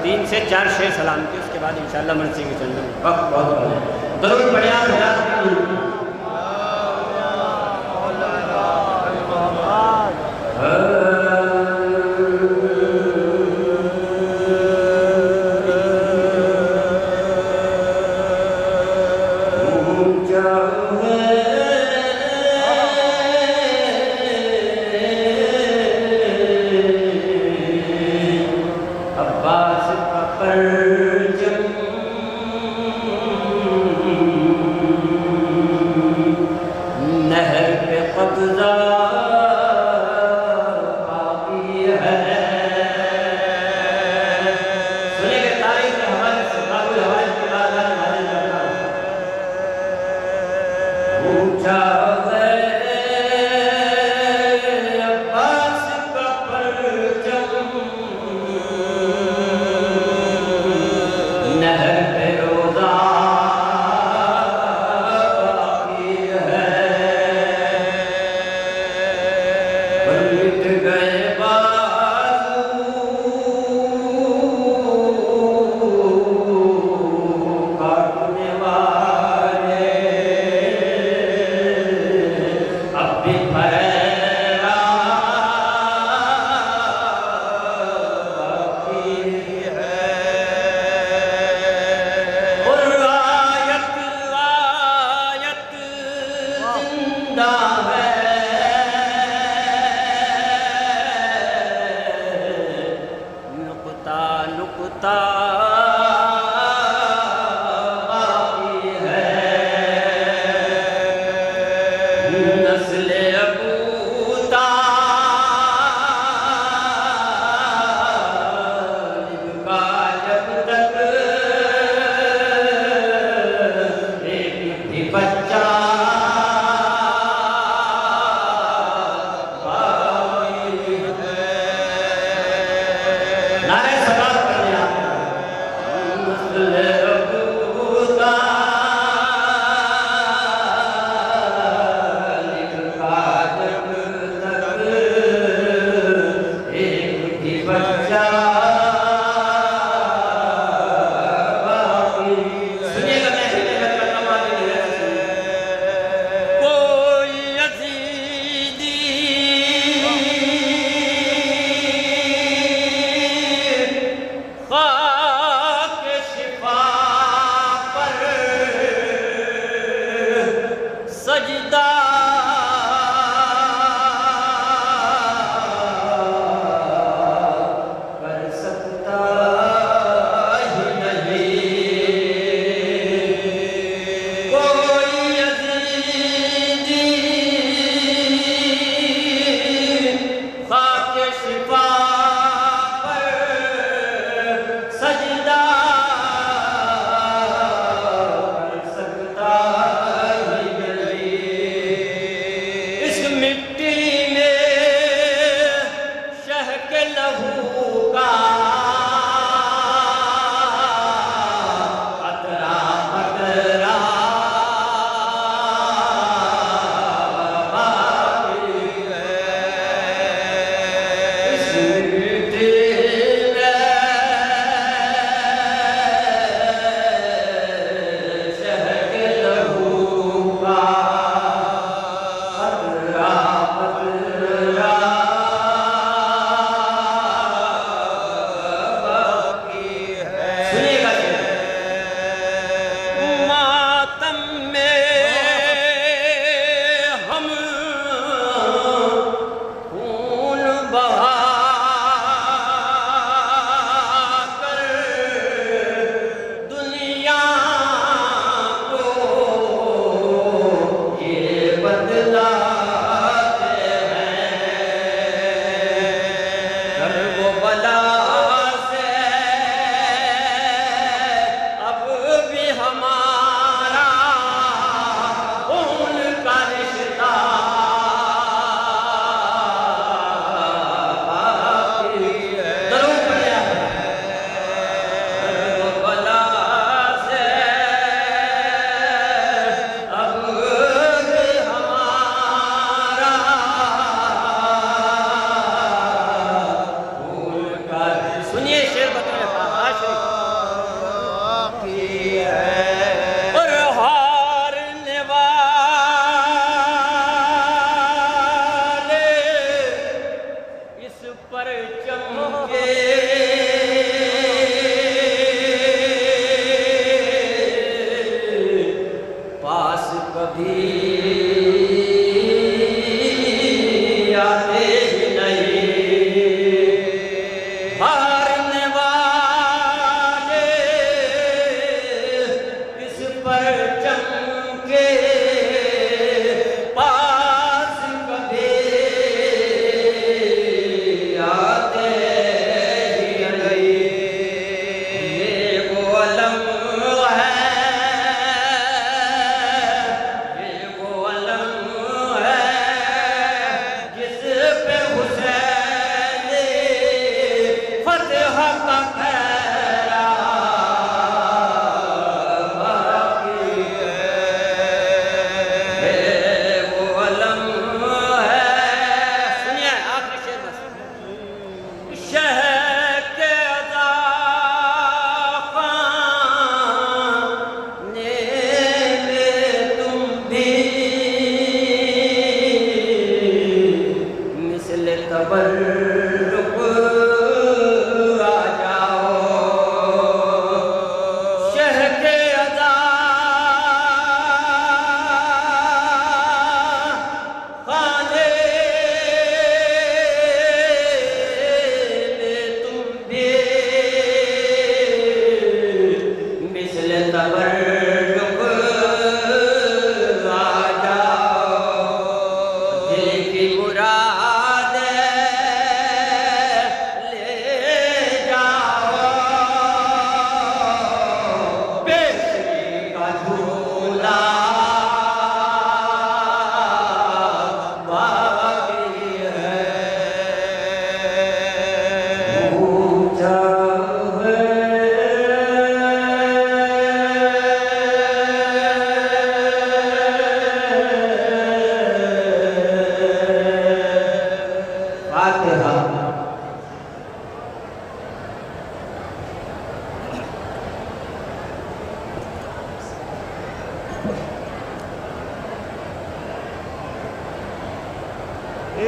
3 سے 4 شعر سلام کی، اس کے بعد انشاءاللہ مرسی کی چند وقت بہت کم ہے۔ درود پڑھیں آپ حضرات۔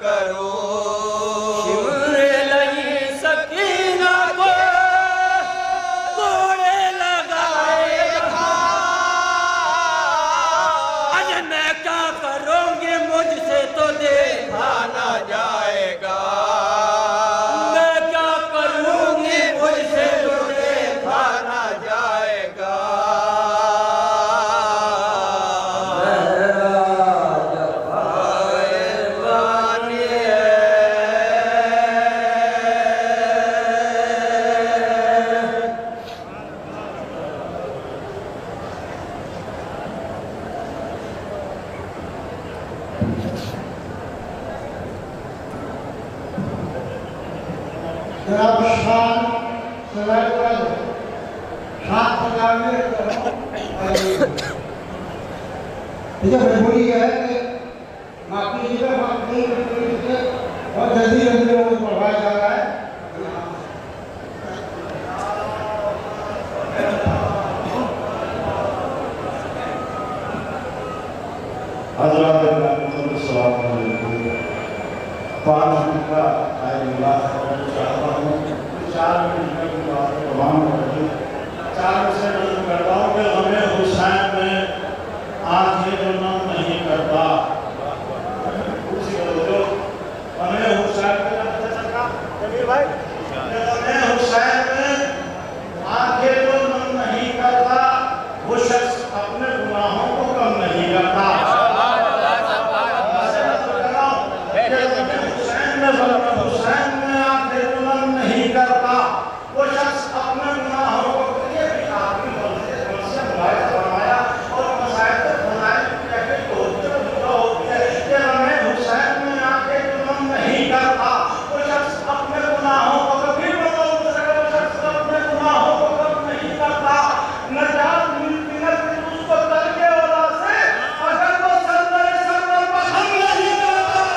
کرو شمر لئی سکینہ کو کوڑے لگائے گا آج میں کیا کروں گی مجھ سے تو دیکھا نہ جائے گا میں کیا کروں گی مجھ سے تو دیکھا نہ جائے گا جناب شان سوائے پر شان پجاوے یہ مجبوری یہ ہے کہ ماکی جی کا ماکی سے بہت جلدی اندر وہ پڑھایا جا رہا ہے حضرات السلام علیکم 5 منٹ کا آئے اللہ چاہتا ہوں 4 منٹ کی بات تمام کرتی 4 سے نہیں کرتا ہوں کہ ہمیں حسین میں آنکھیں جو نم نہیں کرتا اسی کو جو ہمیں حسین میں جمیل بھائی ہمیں حسین میں آنکھیں جو نم نہیں کرتا وہ شخص اپنے گناہوں کو کم نہیں کرتا حسین میں آنکھیں بلند نہیں کرتا وہ شخص اپنے گناہوں کو یہ بھی آخری ملزم سے ملاحظہ فرمایا اور مسائل فضائل کی جگہ کو جب ہوتی ہے کہ ہمیں حسین میں آنکھیں بلند نہیں کرتا وہ شخص اپنے گناہوں کو کبھی بلند وہ شخص اپنے گناہوں کو کم نہیں کرتا نجات ملتی ہے اس کو کر کے اولا سے اگر وہ سردر پسند نہیں کرتا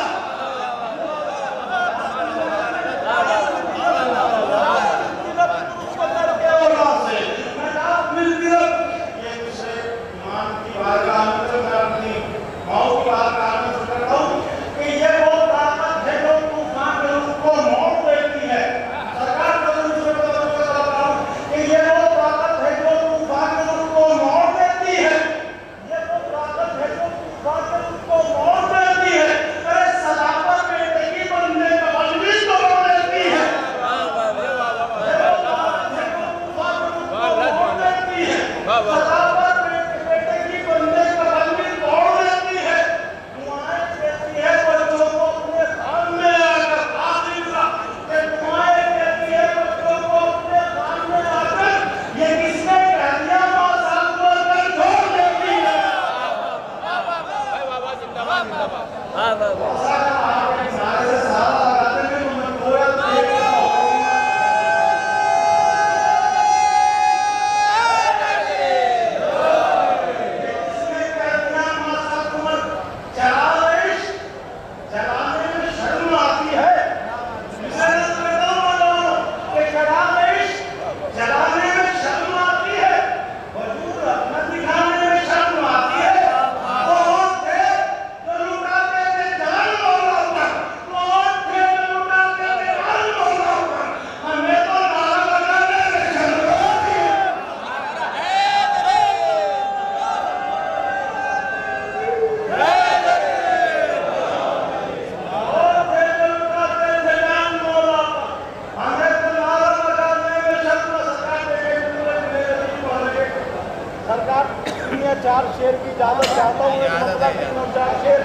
چار شیر کی اجازت چاہتا ہوں ایک مسئلہ کی 4 شیر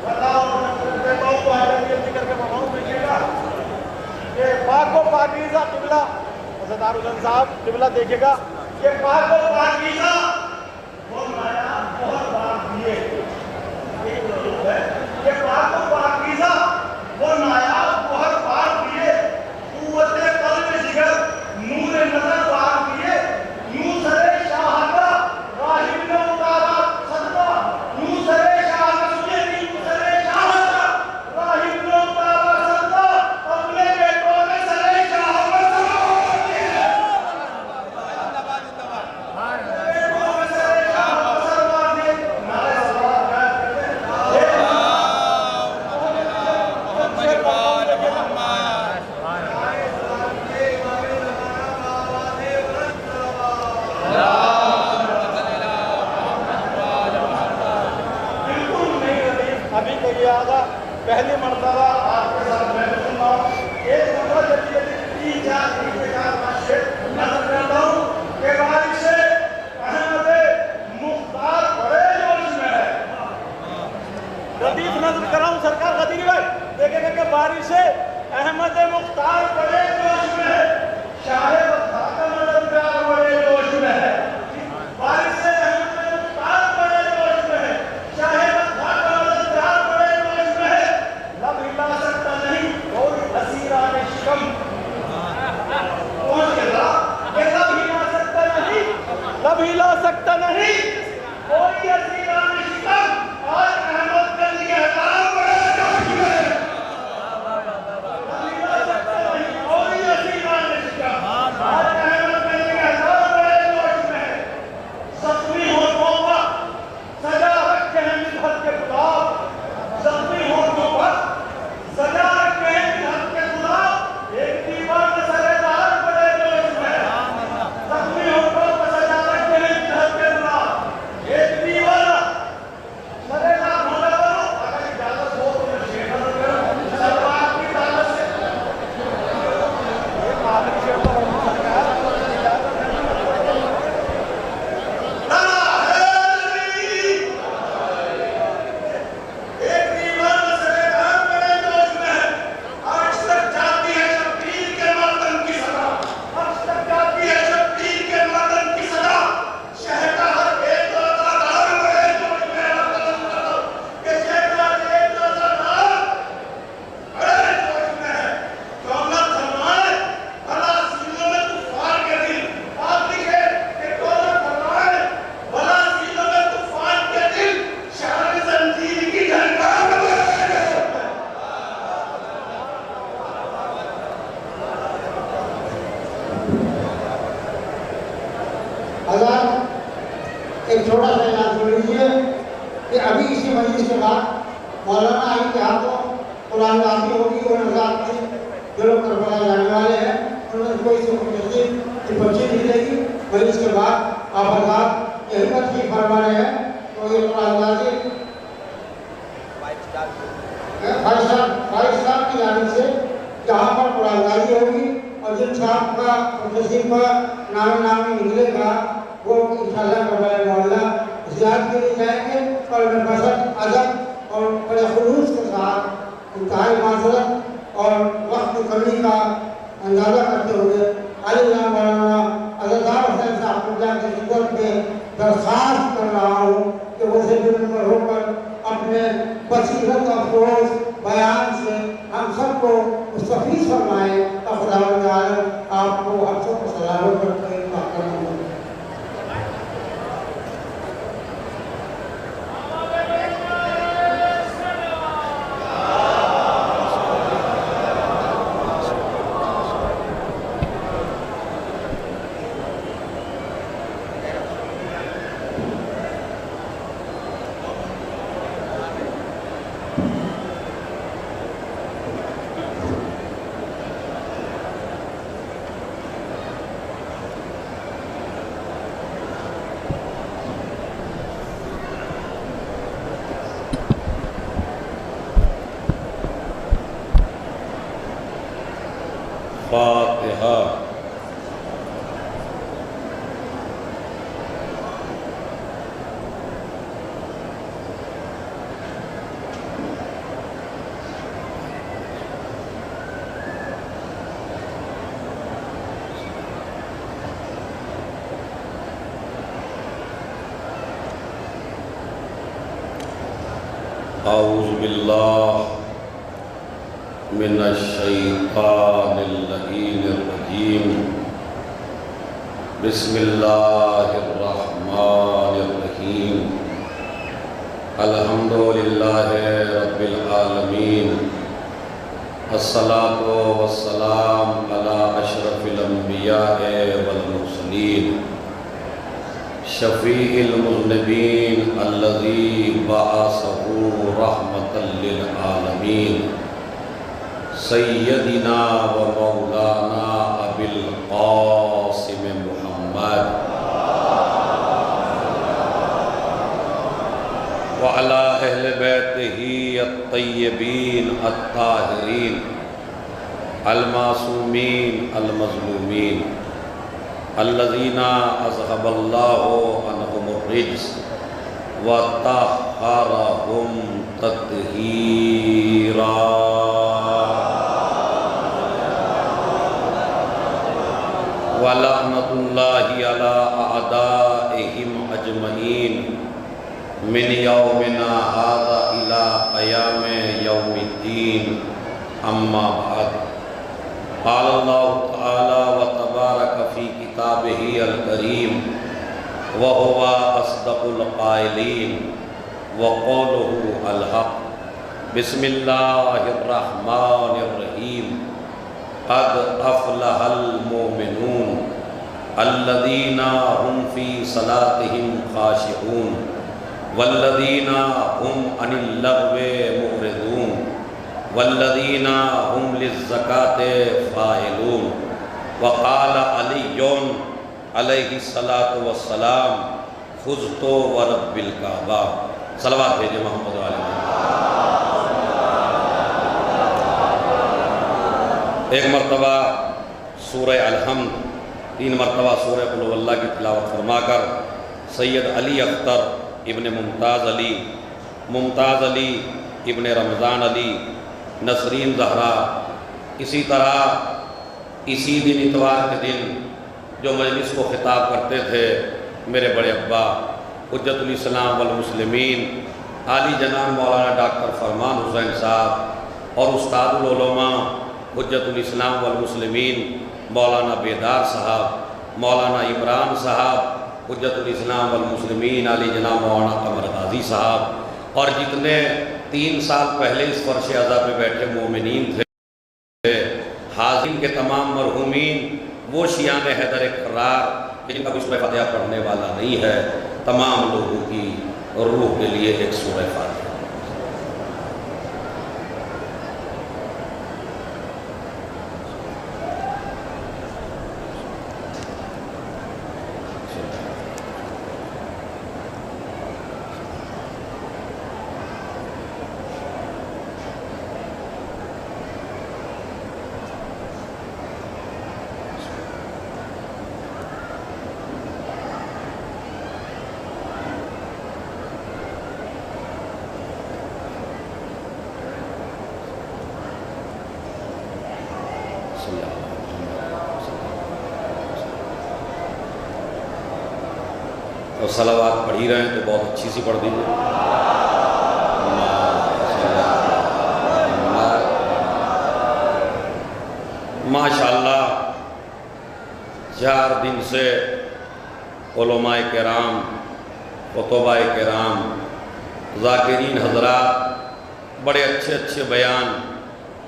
بتاؤ دیتا ہوں تو حضرت یہ ذکر کے مقام دیکھیے گا کہ پاک و پاکیزہ قبلہ حضرت دارالعلوم صاحب قبلہ دیکھیے گا کہ پاک و پاکیزہ وہ نایاب بہت بات دیے کہ پاک و پاکیزہ وہ نایاب بہت بات دیے قوت قلب جگر نور نظر بات دیے یوں سرے شاہدہ راہب نے اتارا صدقہ یوں سرے شاہدہ سجے بھی یوں سرے شاہدہ راہب نے اتارا صدقہ اپنے بیٹوں میں سرے شاہدہ صدقہ کے لیے آگا پہلی مرتبہ آپ کے ساتھ میں سننا ہوں ایک مرتبہ جب یہ 3-4 نظر کرتا ہوں کہ بارش احمد مختار بڑے جوش میں ہے. لطیف نظر کر رہا ہوں سرکار خطیب بھائی دیکھیں گے کہ بارش احمد مختار بڑے جوش میں ہے. شاہ وفا کا مددگار بڑے جوش میں ہے. بارش احمد مختار بڑے جوش میں ہے. شاہ وفا کا مددگار بڑے جوش میں ہے. لب ہلا سکتا نہیں کوئی اسیران شکم. کون کہہ رہا کہ لب ہلا سکتا نہیں لب ہلا سکتا نہیں کوئی اسیران شکم. آج احمد گنج کے حضرات بڑے جوش میں ہے. ایک چھوٹا سا اعلان سن لیجیے کہ ابھی اسی مجلس کے بعد مولانا علی کے ہاتھوں قرآن نازل ہوگی اور نظام کی جو لوگ کربلا جانے والے ہیں ان میں کوئی سے مجلس کی پرچی نہیں دے گی. مجلس کے بعد آپ حضرات یہ حکمت کی فرما رہے ہیں تو یہ قرآن نازل فائز صاحب کی جانب سے جہاں پر قرآن نازل ہوگی اور جن صاحب کا مجلسین کا نامی نکلے گا وہ انشاءاللہ کربلا مولا زیارت کے لیے جائیں گے اور بسط ادب اور بڑے خلوص کے ساتھ انتہائی معذرت اور وقت کی کمی کا اندازہ کرتے ہوئے علی مولانا عزیزدار حسین صاحب قبلہ کی خدمت میں درخواست کر رہا ہوں کہ وہ سے پر ہو کر اپنے بصیرت اور فروز بیان سے ہم سب کو مستفیض فرمائیں اور خداوند عالم آپ کو ہم سب کو سلامت کرتے ہیں. فاتحہ. اعوذ باللہ من الشیطان اللعین الرجیم. بسم اللہ الرحمن الرحیم. الحمدللہ رب العالمین. الصلاۃ والسلام علی اشرف الانبیاء والمرسلین شفیع المذنبین الذی بعثہ رحمۃ للعالمین سیدنا و مولانا ابی القاسم محمد وعلى أهل بيته الطيبين الطاهرين المعصومين المظلومين الذين أذهب الله عنهم الرجس وطهرهم تطهيرا. وَلَعْنَةُ اللَّهِ عَلَىٰ أَعْدَائِهِمْ أَجْمَعِينَ مِنْ يَوْمِنَا هَٰذَا إِلَىٰ قِيَامِ يَوْمِ الدِّينِ. أَمَّا بَعْدُ. قال الله تعالى وتبارك في كتابه الكريم وهو أصدق القائلين وقوله الحق. بسم الله الرحمن الرحيم. قد أفلح المؤمنون الذين هم في صلاتهم خاشعون والذين هم عن اللغو معرضون والذين هم للزكاة فاعلون. وقال علي علیہ الصلاۃ والسلام فزت ورب الکعبہ. صلوات بھیجے محمد علیہ. ایک مرتبہ سورہ الحمد، 3 مرتبہ سورہ قل هو اللہ کی تلاوت فرما کر سید علی اختر ابن ممتاز علی ابن رمضان علی نسرین زہرا، اسی طرح اسی دن اتوار کے دن جو مجلس کو خطاب کرتے تھے میرے بڑے ابا حجت الاسلام والمسلمین عالی جناب مولانا ڈاکٹر فرمان حسین صاحب اور استاد العلماء حجت الاسلام والمسلمین مولانا بیدار صاحب، مولانا عمران صاحب حجت الاسلام والمسلمین عالی جناب مولانا قمر غازی صاحب، اور جتنے 3 سال پہلے اس فرش عزا پہ بیٹھے مومنین تھے، حاضرین کے تمام مرحومین، وہ شیعان حیدر کرار جن کا بھی سورہ فاتحہ پڑھنے والا نہیں ہے، تمام لوگوں کی روح کے لیے ایک سورہ فاتحہ. اور صلوات پڑھی رہے ہیں تو بہت اچھی سی پڑھ دیجیے. ماشاءاللہ 4 دن سے علماء کرام، خطباء کرام، ذاکرین حضرات بڑے اچھے بیان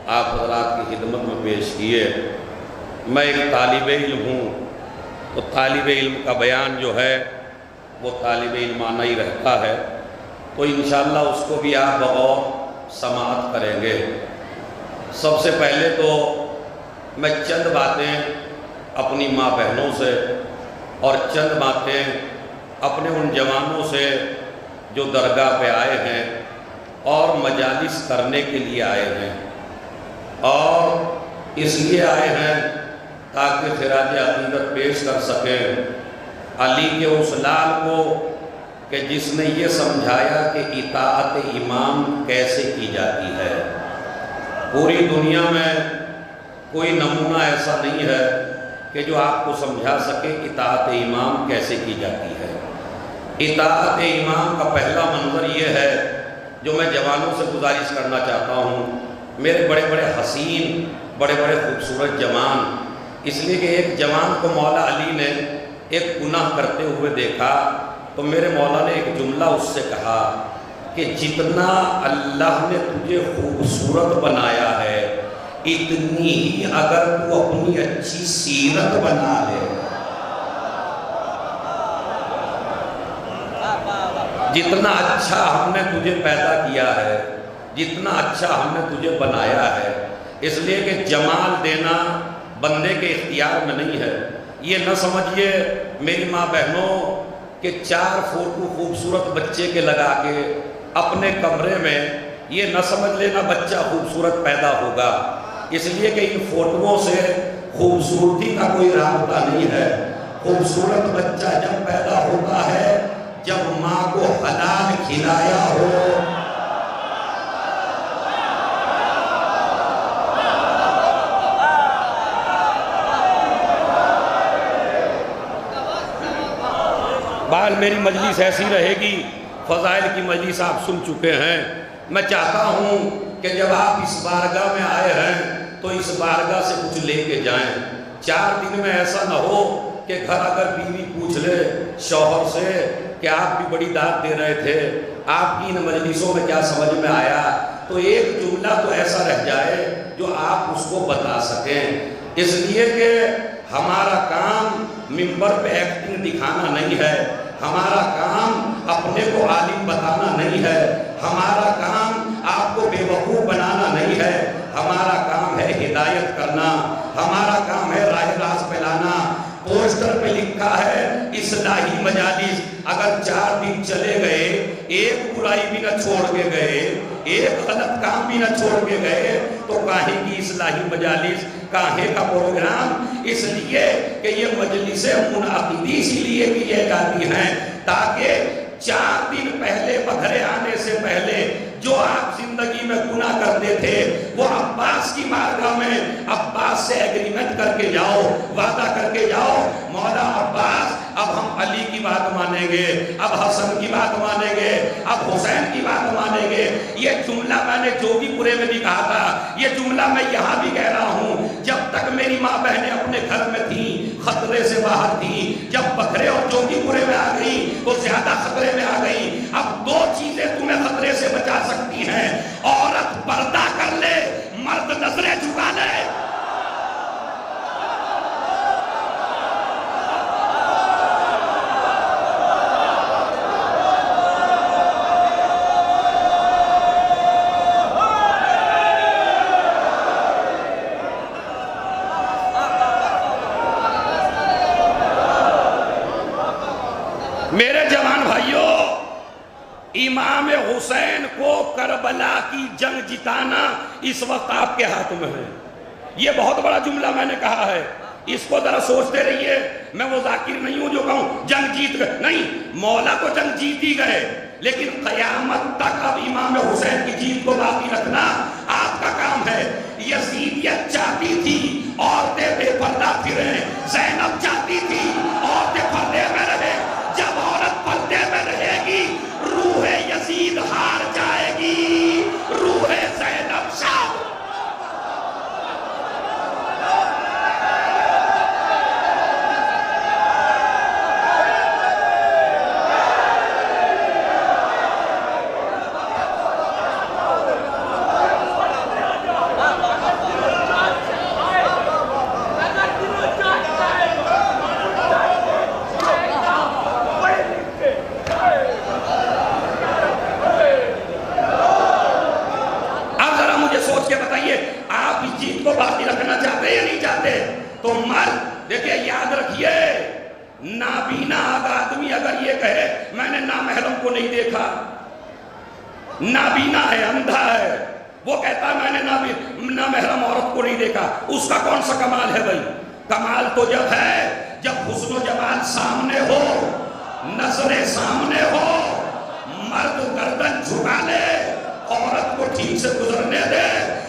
آپ حضرات کی خدمت میں پیش کیے. میں ایک طالب علم ہوں تو طالب علم کا بیان جو ہے وہ طالب علمانہ ہی رہتا ہے، تو انشاءاللہ اس کو بھی آپ بغور سماعت کریں گے. سب سے پہلے تو میں چند باتیں اپنی ماں بہنوں سے اور چند باتیں اپنے ان جوانوں سے جو درگاہ پہ آئے ہیں اور مجالس کرنے کے لیے آئے ہیں، اور اس لیے آئے ہیں تاکہ خراج عقیدت پیش کر سکیں علی کے اس لال کو کہ جس نے یہ سمجھایا کہ اطاعت امام کیسے کی جاتی ہے. پوری دنیا میں کوئی نمونہ ایسا نہیں ہے کہ جو آپ کو سمجھا سکے اطاعت امام کیسے کی جاتی ہے. اطاعت امام کا پہلا منظر یہ ہے جو میں جوانوں سے گزارش کرنا چاہتا ہوں. میرے بڑے حسین، بڑے خوبصورت جوان، اس لیے کہ ایک جوان کو مولا علی نے ایک گناہ کرتے ہوئے دیکھا تو میرے مولا نے ایک جملہ اس سے کہا کہ جتنا اللہ نے تجھے خوبصورت بنایا ہے اتنی ہی اگر تو اپنی اچھی سیرت بنا لے. جتنا اچھا ہم نے تجھے پیدا کیا ہے، جتنا اچھا ہم نے تجھے بنایا ہے، اس لیے کہ جمال دینا بندے کے اختیار میں نہیں ہے. یہ نہ سمجھیے میری ماں بہنوں کہ 4 فوٹو خوبصورت بچے کے لگا کے اپنے کمرے میں یہ نہ سمجھ لینا بچہ خوبصورت پیدا ہوگا، اس لیے کہ ان فوٹوؤں سے خوبصورتی کا کوئی رابطہ نہیں ہے۔ خوبصورت بچہ جب پیدا ہوتا ہے جب ماں کو حلال کھلایا ہو۔ بال میری مجلس ایسی رہے گی، فضائل کی مجلس آپ سن چکے ہیں۔ میں چاہتا ہوں کہ جب آپ اس بارگاہ میں آئے ہیں تو اس بارگاہ سے کچھ لے کے جائیں۔ 4 دن میں ایسا نہ ہو کہ گھر اگر بیوی پوچھ لے شوہر سے کہ آپ بھی بڑی داد دے رہے تھے، آپ کی ان مجلسوں میں کیا سمجھ میں آیا، تو ایک جملہ تو ایسا رہ جائے جو آپ اس کو بتا سکیں۔ اس لیے کہ ہمارا کام منبر پہ ایکٹنگ دکھانا نہیں ہے، ہمارا کام اپنے کو عالم بتانا نہیں ہے، ہمارا کام آپ کو بے وقوف بنانا نہیں ہے، ہمارا کام ہے ہدایت کرنا، ہمارا کام ہے راہ راست پھیلانا۔ پوسٹر پہ لکھا ہے اصلاحی مجالس، اگر 4 دن چلے گئے ایک برائی بھی نہ چھوڑ کے گئے، ایک غلط کام بھی نہ چھوڑ کے گئے، تو کاہے کی اصلاحی مجالس، کاہے کا پروگرام؟ اس لیے کہ یہ مجلسیں منعقدی اسی لیے کیے جاتی ہیں تاکہ 4 دن پہلے بگھرے آنے سے پہلے جو آپ زندگی میں گناہ کرتے تھے وہ عباس کی بارگاہ میں عباس سے ایگریمنٹ کر کے جاؤ، وعدہ کر کے جاؤ، مولا عباس اب ہم علی کی بات مانیں گے، اب حسن کی بات مانیں گے، اب حسین کی بات مانیں گے۔ یہ جملہ میں نے جوگی پورے میں بھی کہا تھا، یہ جملہ میں یہاں بھی کہہ رہا ہوں۔ جب تک میری ماں بہنیں اپنے گھر میں تھیں خطرے سے باہر تھیں، جب بکھرے اور جوگی پورے میں آ گئی تو زیادہ خطرے میں آ گئی۔ اب 2 چیزیں تمہیں خطرے سے بچا سکتی ہیں، عورت پردہ کر لے، مرد نظریں جھکا لے۔ میرے جوان بھائیوں، امام حسین کو کربلا کی جنگ جتانا اس وقت آپ کے ہاتھ میں ہے۔ یہ بہت بڑا جملہ میں نے کہا ہے، اس کو ذرا سوچتے رہیے۔ میں وہ ذاکر نہیں ہوں جو کہوں جنگ جیت گئے، نہیں، مولا کو جنگ جیت ہی گئے، لیکن قیامت تک اب امام حسین کی جیت کو باقی رکھنا آپ کا کام ہے۔ یزیدیت چاہتی تھی عورتیں بے پردہ پھریں، زینب چاہتی تھی عورتیں پردے میں رہیں۔ جب عورت پردے میں رہے گی روح یزید ہار جائے گی، روح زینب شاد۔ تو مرد دیکھیں یاد رکھیے، نابینا آدمی اگر یہ کہے میں نے نامحرم کو نہیں دیکھا، نابینا ہے، اندھا ہے، وہ کہتا ہے میں نے نامحرم عورت کو نہیں دیکھا، اس کا کون سا کمال ہے بھائی؟ کمال تو جب ہے جب حسن و جمال سامنے ہو، نظریں سامنے ہو، مرد گردن جھکا لے، عورت کو ٹھیک سے گزرنے دے،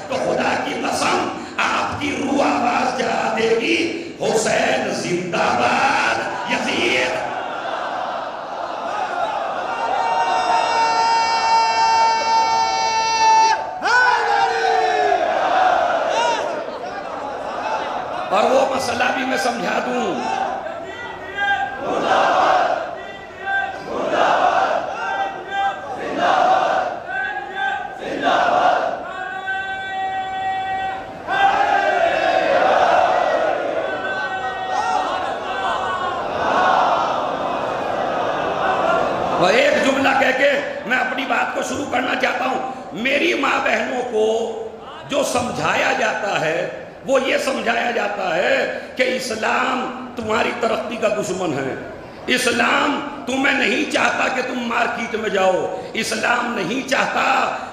تو خدا کی قسم آپ کی روح آواز جا دے گی، حسین زندہ باد، یزید۔ اور وہ مسئلہ بھی میں سمجھا دوں، اور ایک جملہ کہہ کے میں اپنی بات کو شروع کرنا چاہتا ہوں۔ میری ماں بہنوں کو جو سمجھایا جاتا ہے وہ یہ سمجھایا جاتا ہے کہ اسلام تمہاری ترقی کا دشمن ہے، اسلام تمہیں نہیں چاہتا کہ تم مارکیٹ میں جاؤ، اسلام نہیں چاہتا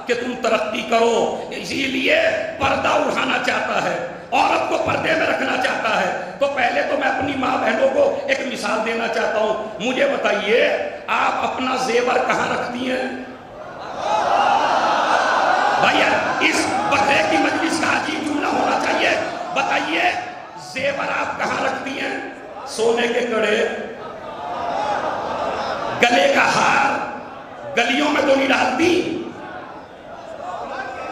کہ تم ترقی کرو، اسی لیے پردہ اٹھانا چاہتا ہے، عورت کو پردے میں رکھنا چاہتا ہے۔ تو پہلے تو میں اپنی ماں بہنوں کو ایک مثال دینا چاہتا ہوں، مجھے بتائیے آپ اپنا زیور کہاں رکھتی ہیں؟ بھائی اس بکرے کی مجلس کا عجیب جملہ ہونا چاہیے، بتائیے زیور آپ کہاں رکھتی ہیں؟ سونے کے کڑے، گلے کا ہار گلیوں میں تو نہیں ڈالتی؟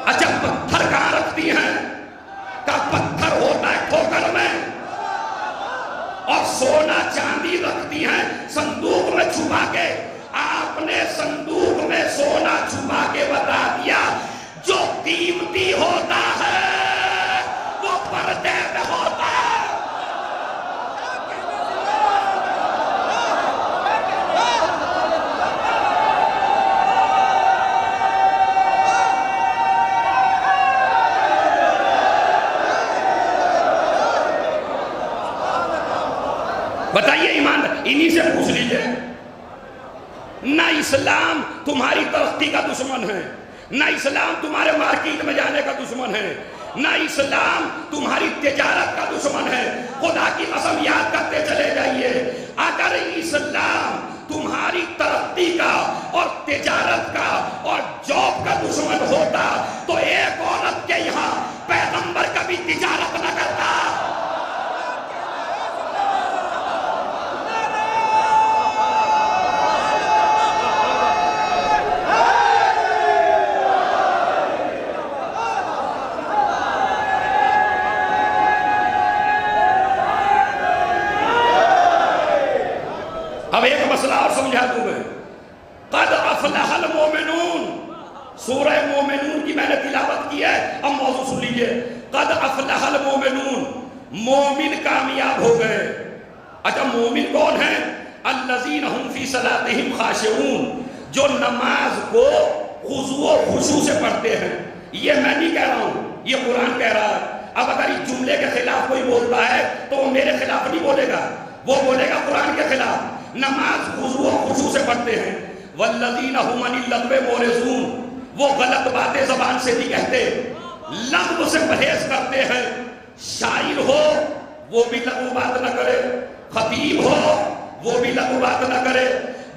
اچھا پتھر کہاں رکھتی ہیں؟ کا پتھر ہوتا ہے ٹھوکر میں، اور سونا چاندی رکھتی ہیں صندوق میں چھپا کے۔ آپ نے صندوق میں سونا چھپا کے بتا دیا جو قیمتی ہوتا ہے وہ پردے میں ہوتا ہے۔ بتائیے ایمان، انہی سے پوچھ لیجئے، نہ اسلام تمہاری ترقی کا دشمن ہے، نہ اسلام تمہارے مارکیٹ میں جانے کا دشمن ہے، نہ اسلام تمہاری تجارت کا دشمن ہے۔ خدا کی قسم یاد کرتے چلے جائیے، اگر اسلام تمہاری ترقی کا اور تجارت کا اور جاب کا دشمن ہوتا تو ایک عورت کے یہاں پیغمبر کبھی تجارت نہ کرتا۔ اب ایک مسئلہ اور سمجھا دوں میں، قد افلح المومنون، سورہ مومنون کی میں نے تلاوت کی ہے، اب موضوع سن لیجئے، قد افلح المومنون، مومن کامیاب ہو گئے۔ اچھا مومن کون ہیں؟ الذین هم فی صلاتہم خاشعون، جو نماز کو خضوع و خشوع سے پڑھتے ہیں۔ یہ میں نہیں کہہ رہا ہوں، یہ قرآن کہہ رہا ہے۔ اب اگر اس جملے کے خلاف کوئی بولتا ہے تو وہ میرے خلاف نہیں بولے گا، وہ بولے گا قرآن کے خلاف۔ نماز خضوع و خشوع سے پڑھتے ہیں۔ والذین هم عن اللغو معرضون، وہ غلط باتیں زبان سے نہیں کہتے، لغو سے پرہیز کرتے ہیں۔ شاعر ہو وہ بھی لغو بات نہ کرے، خطیب ہو وہ بھی لغو بات نہ کرے۔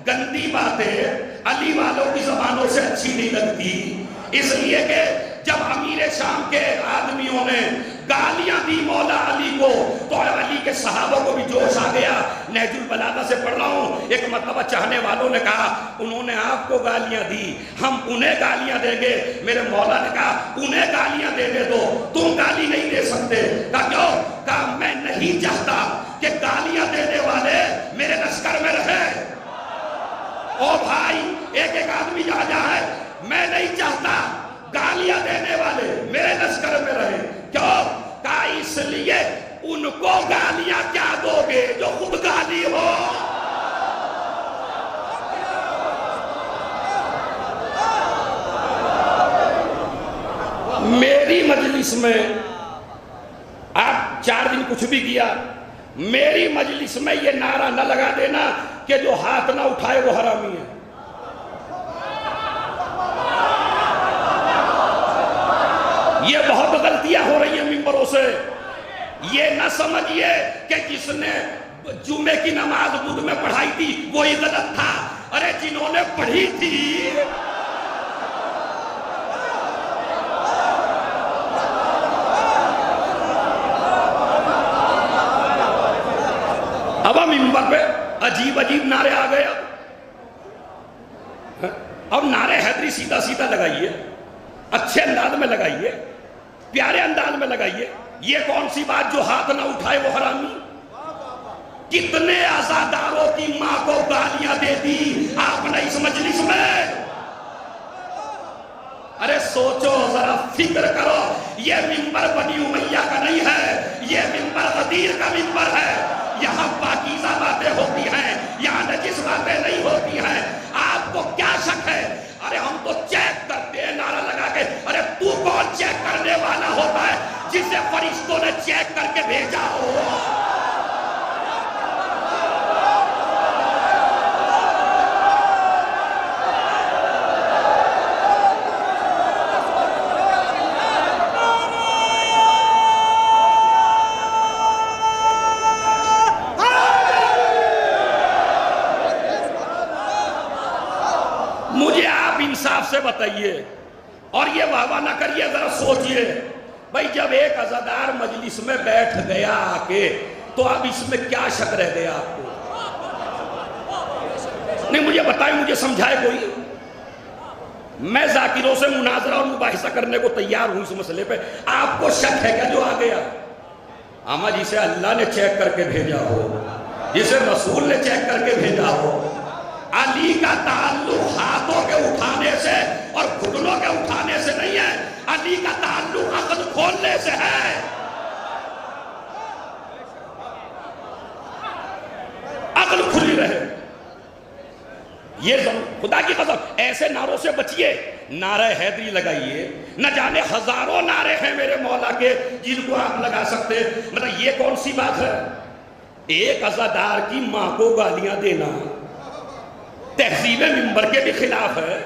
گندی باتیں علی والوں کی زبانوں سے اچھی نہیں لگتی، اس لیے کہ جب امیر شام کے آدمیوں نے گالیاں دی مولا علی کو تو علی کے صحابہ کو بھی جوش آ گیا۔ نہج البلاغہ سے پڑھ رہا ہوں، ایک مرتبہ چاہنے والوں نے کہا انہوں نے آپ کو گالیاں دی، ہم انہیں گالیاں دیں گے۔ میرے مولا نے کہا انہیں گالیاں دینے دو، تم گالی نہیں دے سکتے۔ کہا کیوں؟ کہا میں نہیں چاہتا کہ گالیاں دینے والے میرے لشکر میں رہے۔ او بھائی ایک ایک آدمی جہاں ہے، میں نہیں چاہتا گالیاں دینے والے میرے لشکر میں رہے۔ کیوں؟ کہا اس لیے ان کو گالیاں کیا دو گے جو خود گالی ہو۔ میری مجلس میں آپ 4 دن کچھ بھی کیا، میری مجلس میں یہ نعرہ نہ لگا دینا کہ جو ہاتھ نہ اٹھائے وہ حرامی ہے۔ یہ بہت غلطیاں ہو رہی ہیں ممبروں سے۔ یہ نہ سمجھیے کہ جس نے جمعے کی نماز بدھ میں پڑھائی تھی وہی غلط تھا، ارے جنہوں نے پڑھی تھی اب ممبر پہ عجیب عجیب نعرے آ گئے۔ اب نعرے حیدری سیدھا سیدھا لگائیے، اچھے انداز میں لگائیے، پیارے انداز میں لگائیے۔ یہ کون سی بات جو ہاتھ نہ اٹھائے وہ حرامی؟ کتنے عزاداروں کی ماں کو گالیاں دے دی آپ نے اس مجلس میں؟ ارے سوچو ذرا، فکر کرو۔ یہ ممبر بنی امیہ کا نہیں ہے، یہ ممبر غدیر کا ممبر ہے۔ یہاں پاکیزہ باتیں ہوتی ہیں، یہاں نجس باتیں نہیں ہوتی ہیں۔ آپ کو کیا شک ہے؟ ارے ہم تو چیک کرتے ہیں نعرہ لگا کے۔ ارے تو کون چیک کرنے والا ہوتا ہے جسے فرشتوں نے چیک کر کے بھیجا ہو؟ سے بتائیے اور یہ واہ واہ نہ کریے، ذرا سوچئے بھائی جب ایک عزادار مجلس میں بیٹھ گیا آ کے تو اب اس میں کیا شک رہ گیا آپ کو؟ نہیں مجھے بتائیں، مجھے سمجھائے کوئی. میں ذاکروں سے مناظرہ اور مباحثہ کرنے کو تیار ہوں اس مسئلے پہ. آپ کو شک ہے کیا جو آ گیا؟ اما جسے اللہ نے چیک کر کے بھیجا ہو، جسے رسول نے چیک کر کے بھیجا ہو. علی کا تعلق ہاتھوں کے اٹھانے سے اور گھٹنوں کے اٹھانے سے نہیں ہے، علی کا تعلق عقل کھولنے سے ہے. عقل کھلی رہے. یہ خدا کی قسم ایسے نعروں سے بچیے. نعرہ حیدری لگائیے، نہ جانے ہزاروں نعرے ہیں میرے مولا کے جن کو آپ لگا سکتے. مطلب یہ کون سی بات ہے؟ ایک عزادار کی ماں کو گالیاں دینا تہذیب منبر کے بھی خلاف ہے.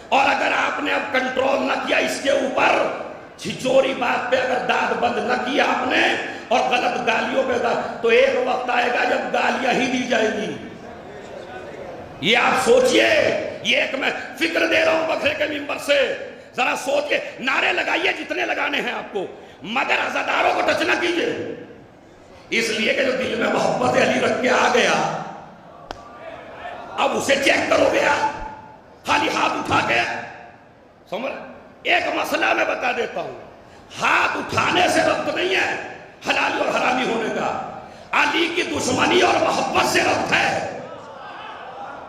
اور اگر آپ نے اب کنٹرول نہ کیا اس کے اوپر، چھچوری بات پہ اگر داد بند نہ کیا آپ نے اور غلط گالیوں پہ تو ایک وقت آئے گا جب گالیاں ہی دی جائیں گی. یہ آپ سوچئے. یہ ایک میں فکر دے رہا ہوں بکرے کے منبر سے. ذرا سوچئے، نعرے لگائیے جتنے لگانے ہیں آپ کو، مگر عزاداروں کو ٹچ نہ کیجئے. اس لیے کہ جو دل میں محبت علی رکھ کے آ گیا اب اسے چیک کرو گے آپ خالی ہاتھ اٹھا کے. سمجھ ایک مسئلہ میں بتا دیتا ہوں، ہاتھ اٹھانے سے ربط نہیں ہے حلالی اور حرامی ہونے کا. علی کی دشمنی اور محبت سے ربط ہے.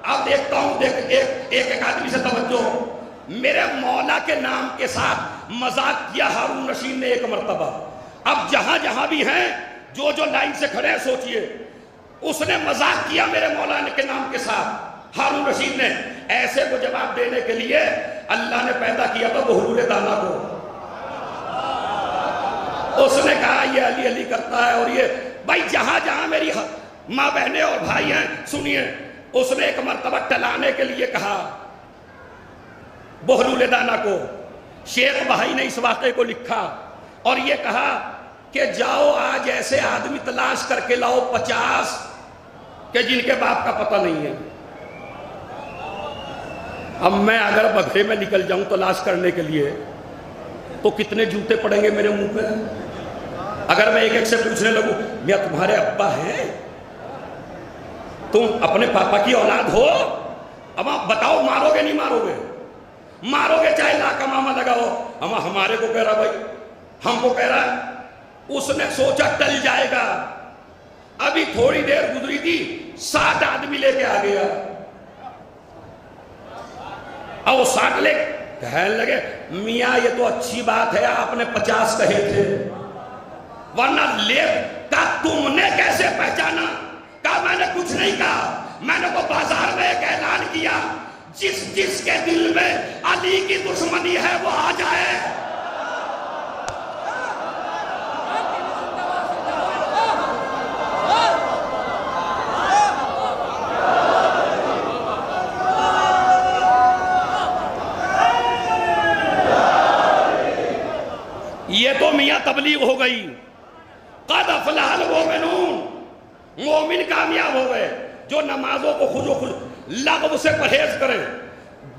اب دیکھتا ہوں ایک آدمی سے توجہ. میرے مولا کے نام کے ساتھ مذاق کیا ہارون رشید نے ایک مرتبہ. اب جہاں جہاں بھی ہیں جو لائن سے کھڑے ہیں سوچئے، اس نے مذاق کیا میرے مولا کے نام کے ساتھ ہارون رشید نے. ایسے کو جواب دینے کے لیے اللہ نے پیدا کیا تھا بہلول دانا کو. اس نے کہا یہ علی علی کرتا ہے. اور یہ بھائی جہاں جہاں میری ماں بہنیں اور بھائی ہیں سنیے، اس نے ایک مرتبہ ٹلانے کے لیے کہا بہلول دانا کو. شیخ بھائی نے اس واقعے کو لکھا اور یہ کہا کہ جاؤ آج ایسے آدمی تلاش کر کے لاؤ 50 کہ جن کے باپ کا پتہ نہیں ہے. اب میں اگر بگھے میں نکل جاؤں تلاش کرنے کے لیے تو کتنے جوتے پڑیں گے میرے منہ پہ. اگر میں ایک سے پوچھنے لگوں میاں تمہارے ابا ہیں، تم اپنے پاپا کی اولاد ہو، اب آپ بتاؤ مارو گے نہیں مارو گے؟ مارو گے چاہے لاکھ ماما لگاؤ. اما ہمارے کو کہہ رہا بھائی، ہم کو کہہ رہا ہے. اس نے سوچا ٹل جائے گا. ابھی تھوڑی دیر گزری تھی 60 آدمی لے کے آ گیا. اب وہ 60 لے کہنے لگے میاں یہ تو اچھی بات ہے آپ نے 50 کہے تھے، ورنہ لے کا تم نے کیسے پہچانا؟ کہا میں نے کچھ نہیں کہا، میں نے تو بازار میں ایک اعلان کیا جس کے دل میں علی کی دشمنی ہے وہ آ جائے. یہ تو میاں تبلیغ ہو گئی. قد افلح المؤمنون، مومن کامیاب ہو گئے جو نمازوں کو خود و خود لغو سے پرہیز کریں،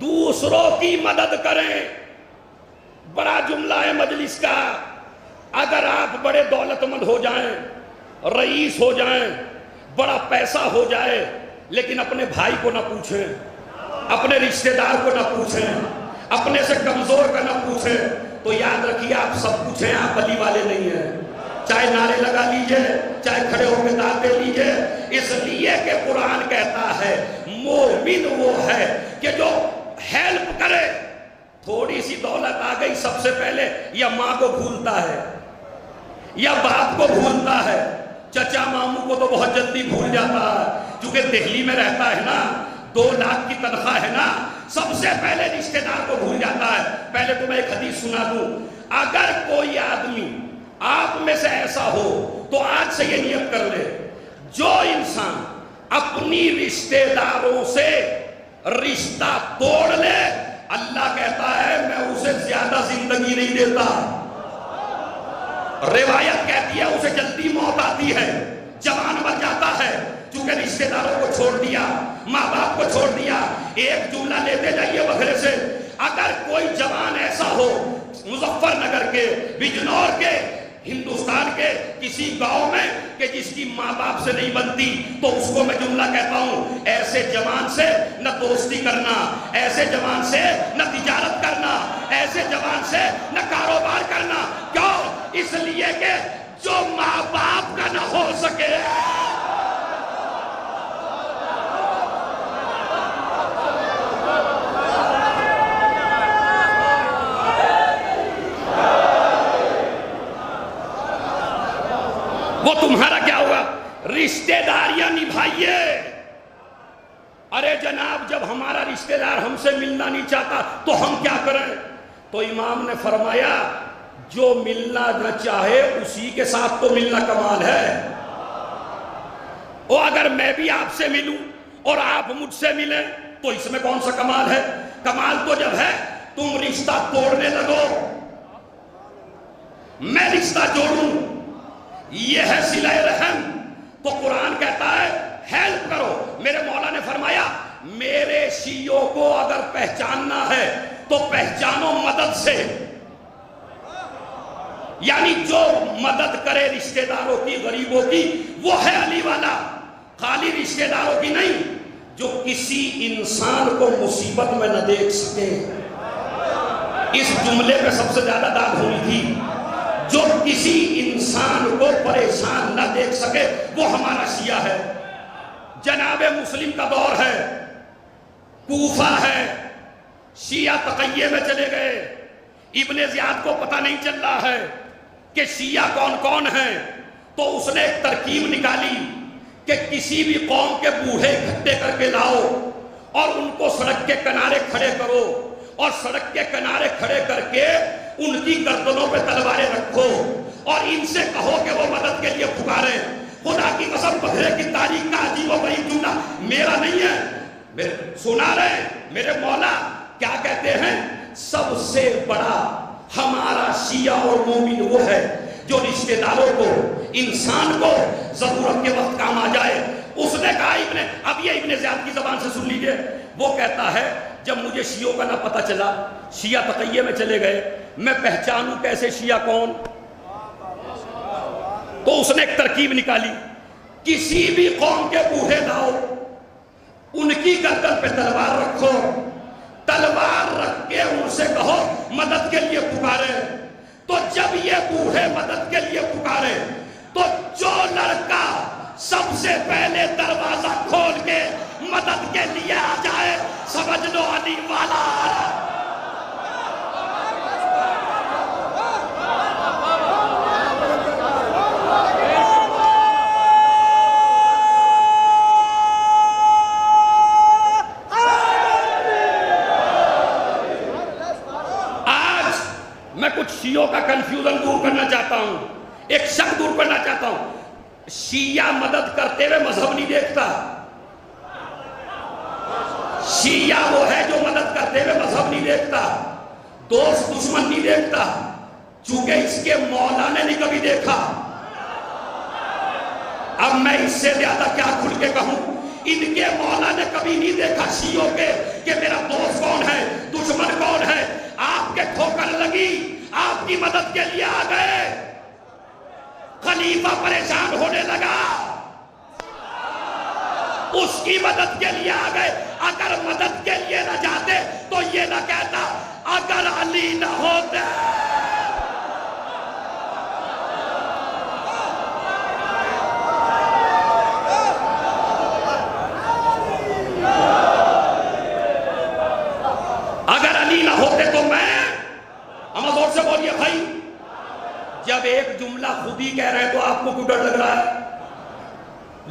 دوسروں کی مدد کریں. بڑا جملہ ہے مجلس کا. اگر آپ بڑے دولت مند ہو جائیں، رئیس ہو جائیں، بڑا پیسہ ہو جائے، لیکن اپنے بھائی کو نہ پوچھیں، اپنے رشتہ دار کو نہ پوچھیں، اپنے سے کمزور کا نہ پوچھیں، تو یاد رکھیے آپ سب کچھ ہیں، آپ علی والے نہیں ہیں. چاہے نعرے لگا لیجئے، چاہے کھڑے ہو کے داد دے لیجئے. اس لیے کہ قرآن کہتا ہے مومن وہ ہے کہ جو ہیلپ کرے. تھوڑی سی دولت آ گئی سب سے پہلے یا ماں کو بھولتا ہے یا باپ کو بھولتا ہے. چچا ماموں کو تو بہت جلدی بھول جاتا ہے، چونکہ دہلی میں رہتا ہے نا، 2 لاکھ کی تنخواہ ہے نا، سب سے پہلے رشتہ دار کو بھول جاتا ہے. پہلے تو میں ایک حدیث سنا دوں. اگر کوئی آدمی آپ میں سے ایسا ہو تو آج سے یہ نیت کر لے، جو انسان اپنی رشتہ داروں سے رشتہ توڑ لے، اللہ کہتا ہے میں اسے زیادہ زندگی نہیں دیتا. روایت کہتی ہے اسے جلدی موت آتی ہے، جوان مر جاتا ہے، چونکہ رشتہ داروں کو چھوڑ دیا، ماں باپ کو چھوڑ دیا. ایک جملہ لیتے جائیے بکھرے سے، اگر کوئی جوان ایسا ہو مظفر نگر کے، بجنور کے، ہندوستان کے کسی گاؤں میں کہ جس کی ماں باپ سے نہیں بنتی، تو اس کو میں جملہ کہتا ہوں، ایسے جوان سے نہ دوستی کرنا، ایسے جوان سے نہ تجارت کرنا، ایسے جوان سے نہ کاروبار کرنا۔ کیوں؟ اس لیے کہ جو ماں باپ کا نہ ہو سکے۔ وہ تمہارا کیا ہوا؟ رشتہ داریاں نبھائیے۔ ارے جناب، جب ہمارا رشتہ دار ہم سے ملنا نہیں چاہتا تو ہم کیا کریں؟ تو امام نے فرمایا جو ملنا نہ چاہے اسی کے ساتھ تو ملنا کمال ہے۔ اور اگر میں بھی آپ سے ملوں اور آپ مجھ سے ملیں تو اس میں کون سا کمال ہے؟ کمال تو جب ہے تم رشتہ توڑنے لگو، میں رشتہ جوڑوں، یہ ہے صلہ رحم۔ تو قرآن کہتا ہے ہیلپ کرو۔ میرے مولا نے فرمایا میرے شیعوں کو اگر پہچاننا ہے تو پہچانو مدد سے، یعنی جو مدد کرے رشتہ داروں کی، غریبوں کی، وہ ہے علی والا، خالی رشتہ داروں کی نہیں۔ جو کسی انسان کو مصیبت میں نہ دیکھ سکے، اس جملے پہ سب سے زیادہ داد ہونی تھی۔ جو کسی انسان کو پریشان نہ دیکھ سکے وہ ہمارا شیعہ ہے۔ جناب مسلم کا دور ہے، کوفہ ہے، شیعہ تقیہ میں چلے گئے، ابن زیاد کو پتہ نہیں چل رہا ہے کہ شیعہ کون کون ہیں، تو اس نے ایک ترکیب نکالی کہ کسی بھی قوم کے بوڑھے اکٹھے کر کے لاؤ اور ان کو سڑک کے کنارے کھڑے کرو، اور سڑک کے کنارے کھڑے کر کے ان کی گردنوں پہ تلواریں رکھو اور ان سے کہو کہ وہ مدد کے لیے پکارے۔ خدا کی قسم بحرے کی تاریخ کا عجیب و غریب جملہ میرا نہیں ہے، سنا رہے میرے مولا کیا کہتے ہیں؟ سب سے بڑا ہمارا شیعہ اور مومن وہ ہے جو رشتہ داروں کو، انسان کو ضرورت کے وقت کام آ جائے۔ اس نے کہا اب یہ ابن زیاد کی زبان سے سن لیجئے، وہ کہتا ہے جب مجھے شیعوں کا نہ پتہ چلا، شیعہ تقیہ میں چلے گئے، میں پہچانوں کیسے شیعہ کون؟ تو اس نے ایک ترکیب نکالی، کسی بھی قوم کے بوڑھے لاؤ، ان کی گردن پہ تلوار رکھو، تلوار رکھ کے ان سے کہو مدد کے لیے پکارے۔ تو جب یہ بوڑھے مدد کے لیے پکارے تو جو لڑکا سب سے پہلے دروازہ کھول کے مدد کے لیے آ جائے سمجھ لو علی والا۔ میں کچھ شیعوں کا کنفیوژن دور کرنا چاہتا ہوں، ایک شک دور کرنا چاہتا ہوں۔ شیعہ مدد کرتے ہوئے مذہب نہیں دیکھتا، شیعہ وہ ہے جو مدد کرتے ہوئے مذہب نہیں دیکھتا، دوست دشمن نہیں دیکھتا، چونکہ اس کے مولا نے نہیں کبھی دیکھا۔ اب میں اس سے زیادہ کیا کھل کے کہوں؟ ان کے مولا نے کبھی نہیں دیکھا شیعوں کے کہ میرا دوست کون ہے، دشمن کون ہے۔ آپ کے ٹھوکر لگی، آپ کی مدد کے لیے آ گئے، خلیفہ پریشان ہونے لگا، اس کی مدد کے لیے آ گئے۔ اگر مدد کے لیے نہ جاتے تو یہ نہ کہتا اگر علی نہ ہوتے۔ اگر علی نہ ہوتے تو میں، ہم زور سے بولیے بھائی، جب ایک جملہ خود ہی کہہ رہے ہیں تو آپ کو کیوں ڈر لگ رہا ہے؟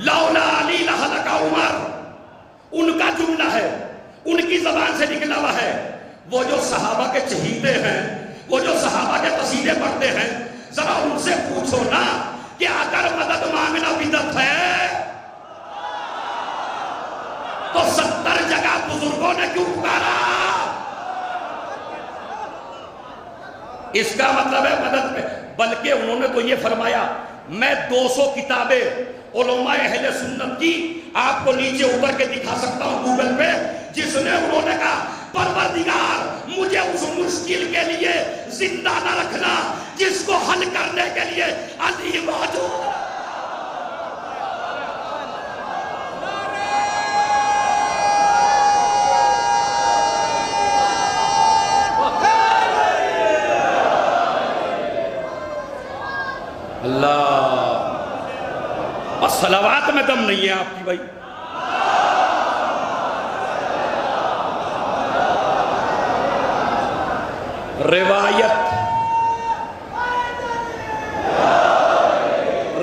لولا علی لہلک عمر، ان کا جملہ ہے، ان کی زبان سے نکلا ہوا ہے۔ وہ جو صحابہ کے چہیتے ہیں، وہ جو صحابہ کے قصیدے پڑھتے ہیں، ذرا ان سے پوچھو نا کہ اگر مدد مانگنا بدعت ہے تو 70 جگہ بزرگوں نے کیوں پکارا؟ اس کا مطلب ہے مدد پہ، بلکہ انہوں نے تو یہ فرمایا میں 200 کتابیں علماء اہل سنت کی آپ کو نیچے اتر کے دکھا سکتا ہوں گوگل پہ، جس نے انہوں نے کہا پروردگار مجھے اس مشکل کے لیے زندہ نہ رکھنا جس کو حل کرنے کے لیے علی موجود ہے۔ اللہ اور صلوات میں دم نہیں ہے آپ کی بھائی۔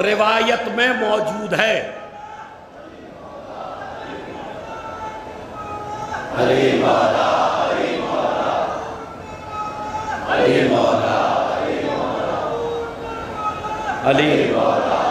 روایت میں موجود ہے علی مولا علی مولا علی مولا علی مولا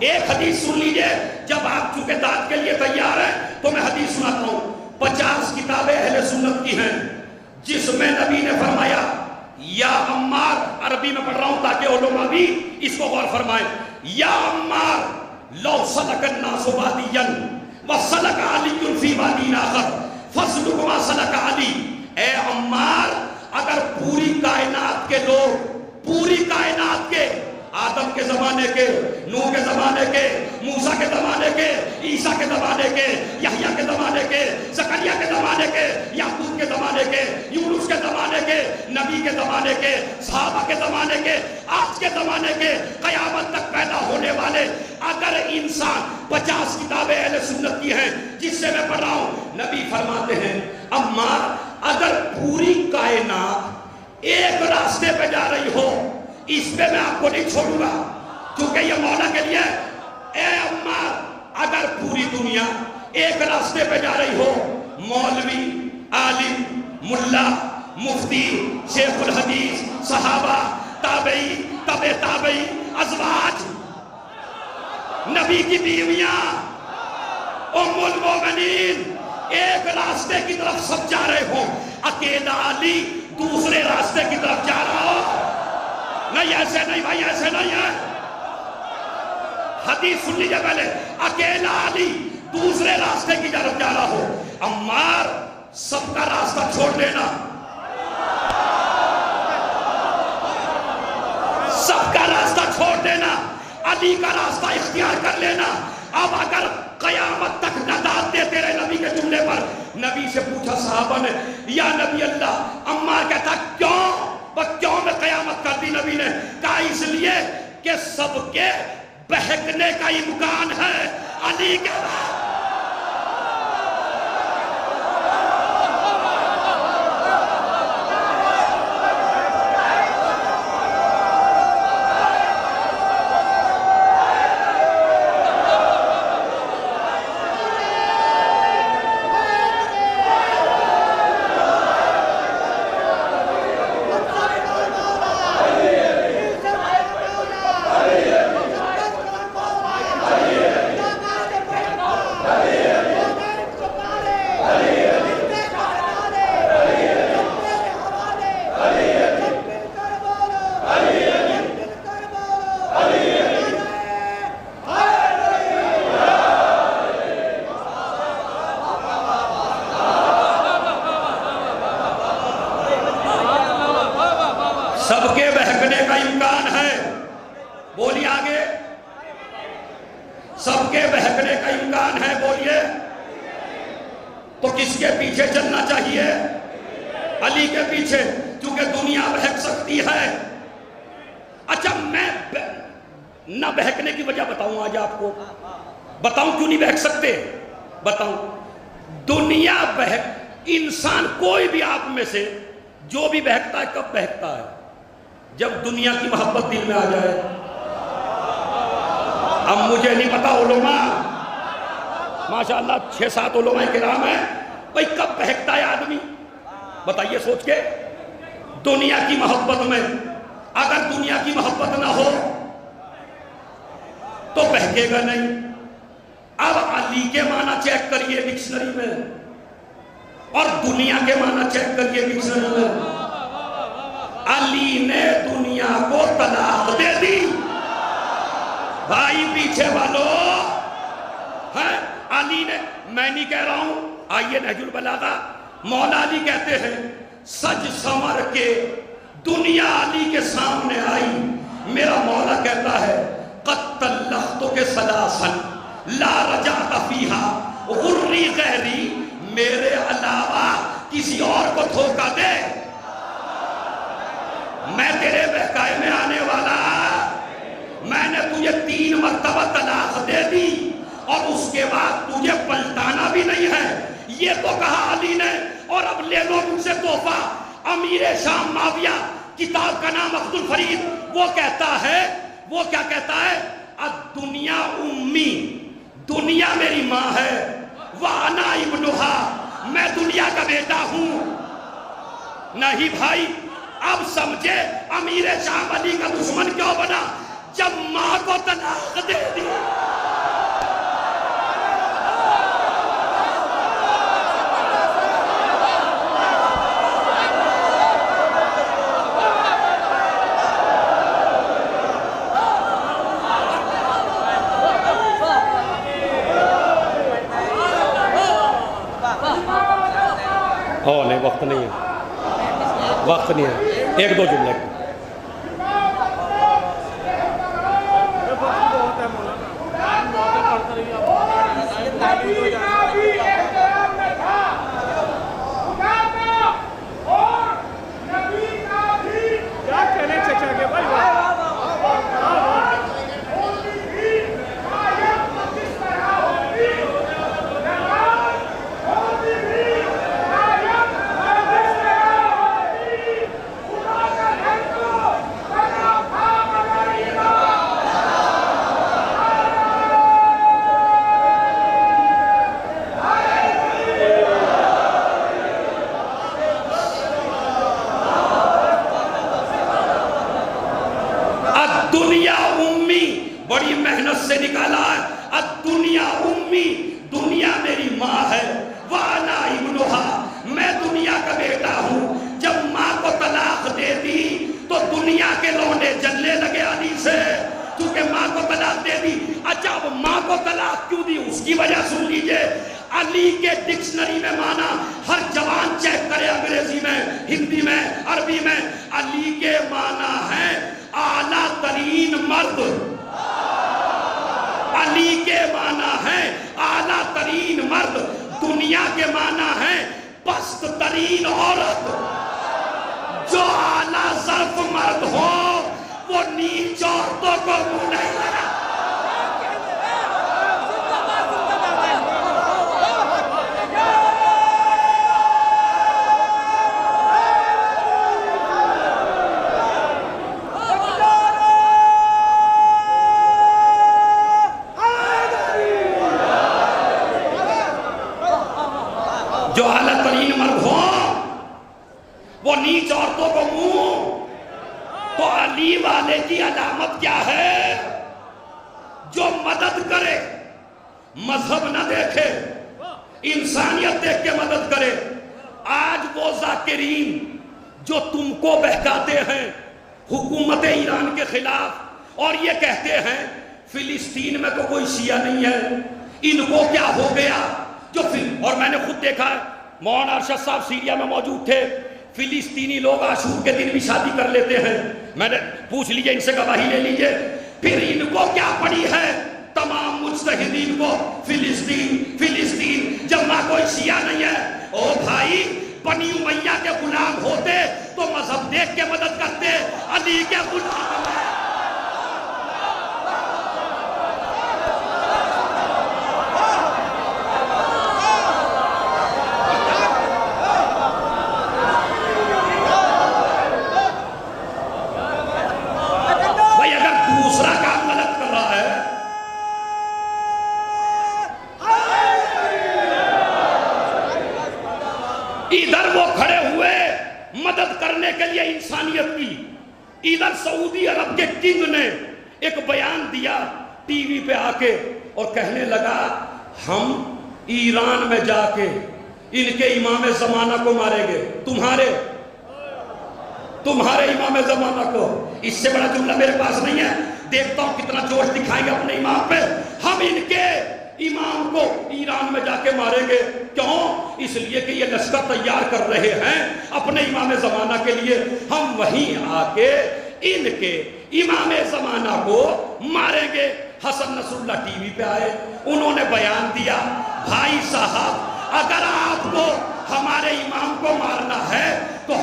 ایک حدیث سن لیجئے، جب آپ چونکہ داد کے لیے تیار ہیں تو میں حدیث سناتا ہوں۔ 50 کتابیں اہل سنت کی ہیں جس میں نبی نے فرمایا یا عمار، عربی میں پڑھ رہا ہوں تاکہ علماء بھی اس کو غور فرمائیں، یا عمار لو سلک الناس وادیا وسلک علی فی وادی آخر فاسلک ما سلک علی، اے عمار اگر پوری کائنات کے لوگ، پوری کائنات کے، آدم کے زمانے کے، نوح کے زمانے کے، موسیٰ کے زمانے کے، عیسیٰ کے زمانے کے، یحییٰ کے زمانے کے، زکریا کے زمانے کے، یعقوب کے زمانے کے، یونس کے زمانے کے، نبی کے زمانے کے، صحابہ کے زمانے کے، آج کے زمانے کے، قیامت تک پیدا ہونے والے اگر انسان 50 کتابیں اہل سنت کی ہیں جس سے میں پڑھ رہا ہوں، نبی فرماتے ہیں اما اگر پوری کائنات ایک راستے پہ جا رہی ہو، اس پہ میں آپ کو نہیں چھوڑوں گا کیونکہ یہ مولا کے لیے، اے عمار اگر پوری دنیا ایک راستے پہ جا رہی ہو، مولوی، عالم، ملا، مفتی، شیخ الحدیث، صحابہ، تابعی، تبع تابعی، ازواج، نبی کی بیویاں، ام المومنین، ایک راستے کی طرف سب جا رہے ہوں، اکیلا علی دوسرے راستے کی طرف جا رہا ہو، نہیں ایسے نہیں بھائی، ایسے نہیں ہے، حدیث سن لیجئے پہلے، اکیلا علی دوسرے راستے کی طرف جا رہا ہو، عمار سب کا راستہ چھوڑ دینا، سب کا راستہ چھوڑ دینا، علی کا راستہ اختیار کر لینا۔ اب اگر قیامت تک نجات دے تیرے نبی کے جملے پر، نبی سے پوچھا صحابہ نے یا نبی اللہ، عمار کہتا کیوں؟ کیوں میں قیامت کر دی؟ نبی نے کہا اس لیے کہ سب کے بہکنے کا امکان ہے علی کے بعد۔ سب کے بہکنے کا امکان ہے، بولیے آگے، سب کے بہکنے کا امکان ہے، بولیے، تو کس کے پیچھے چلنا چاہیے؟ علی کے پیچھے، کیونکہ دنیا بہک سکتی ہے۔ اچھا میں نہ بہکنے کی وجہ بتاؤں آج آپ کو، بتاؤں کیوں نہیں بہک سکتے، بتاؤں۔ دنیا بہک، انسان کوئی بھی آپ میں سے جو بھی بہکتا ہے کب بہکتا ہے؟ جب دنیا کی محبت دل میں آ جائے۔ اب مجھے نہیں پتا، علماء ماشاءاللہ 6-7 علماء کرام ہیں، بھئی کب بہکتا ہے آدمی؟ بتائیے سوچ کے، دنیا کی محبت میں اگر دنیا کی محبت نہ ہو تو بہکے گا نہیں. اب علی کے معنی چیک کریے ڈکشنری میں اور دنیا کے معنی چیک کریے ڈکشنری میں. علی نے دنیا کو طلاق دے دی. بھائی پیچھے والو ہیں علی نے, میں نہیں کہہ رہا ہوں, آئیے نہج البلاغہ, مولا علی کہتے ہیں سج سمر کے دنیا علی کے سامنے آئی, میرا مولا کہتا ہے قتل لختوں کے سلاسل لا رجعت فیہا غری غیری, میرے علاوہ کسی اور کو دھوکہ دے میں تیرے بہکائے میں آنے والا. میں نے تجھے 3 مرتبہ طلاق دے دی اور اس کے بعد تجھے پلٹانا بھی نہیں ہے, یہ تو کہا علی نے. اور اب لے لو مجھ سے تحفہ. امیر شام معاویہ, کتاب کا نام عبد الفرید, وہ کہتا ہے, وہ کیا کہتا ہے, الدنیا امی, دنیا میری ماں ہے, وانا ابنہا, میں دنیا کا بیٹا ہوں. نہیں بھائی, اب سمجھے امیر شام علی کا دشمن کیوں بنا, جب ماں کو طلاق دے دی. نہیں, وقت نہیں ہے, وقت نہیں ہے, 1-2 جملے. دنیا امی, بڑی محنت سے نکالا ہے, الدنیا امی, دنیا میری ماں ہے, وانا ابنہا, میں دنیا کا بیٹا ہوں. جب ماں کو طلاق دے دی تو دنیا کے لونڈے جلنے لگے علی سے, کیونکہ ماں کو طلاق دے دی. اچھا اب ماں کو طلاق کیوں دی, اس کی وجہ سن لیجئے. علی کے ڈکشنری میں معنی ہر جوان چیک کرے, انگریزی میں, ہندی میں, عربی میں. علی کے معنی ہیں اعلیٰ ترین مرد. علی کے معنی ہیں اعلیٰ ترین مرد. دنیا کے معنی ہیں پست ترین عورت. جو اعلیٰ ظرف مرد ہو وہ نیچ عورتوں کو منہ نہیں لگا. جو اعلیٰ ترین مرد ہوں وہ نیچ عورتوں کو منہ. تو علی والے کی علامت کیا ہے, جو مدد کرے, مذہب نہ دیکھے, انسانیت دیکھ کے مدد کرے. آج وہ ذاکرین جو تم کو بہکاتے ہیں حکومت ایران کے خلاف اور یہ کہتے ہیں فلسطین میں تو کوئی شیعہ نہیں ہے, ان کو کیا ہو گیا, اور میں نے خود دیکھا ہے, مولانا ارشد صاحب سیریا میں موجود تھے, فلسطینی لوگ عاشور کے دن بھی شادی کر لیتے ہیں. میں نے پوچھ لیجئے, ان سے گواہی لے لیجئے. پھر ان کو کیا پڑی ہے تمام مجتہدین کو, فلسطین فلسطین, جب وہاں کوئی شیعہ نہیں ہے. او بھائی, بنی امیہ کے غلام ہوتے تو مذہب دیکھ کے مدد کرتے, علی کے غلام ہیں. ادھر وہ کھڑے ہوئے مدد کرنے کے لیے انسانیت کی, ادھر سعودی عرب کے کنگ نے ایک بیان دیا ٹی وی پہ آ کے اور کہنے لگا ہم ایران میں جا کے ان کے امام زمانہ کو ماریں گے، تمہارے امام زمانہ کو۔ اس سے بڑا جملہ میرے پاس نہیں ہے، دیکھتا ہوں کتنا جوش دکھائیں گے اپنے امام پہ۔ ہم ان کے امام کو ایران میں جا کے ماریں گے، کیوں؟ اس لیے کہ یہ لشکر تیار کر رہے ہیں اپنے امام زمانہ کے لیے، ہم وہیں آ کے ان کے امام زمانہ کو ماریں گے۔ حسن نصر اللہ ٹی وی پہ آئے، انہوں نے بیان دیا، بھائی صاحب اگر آپ کو ہمارے امام کو مارنا ہے تو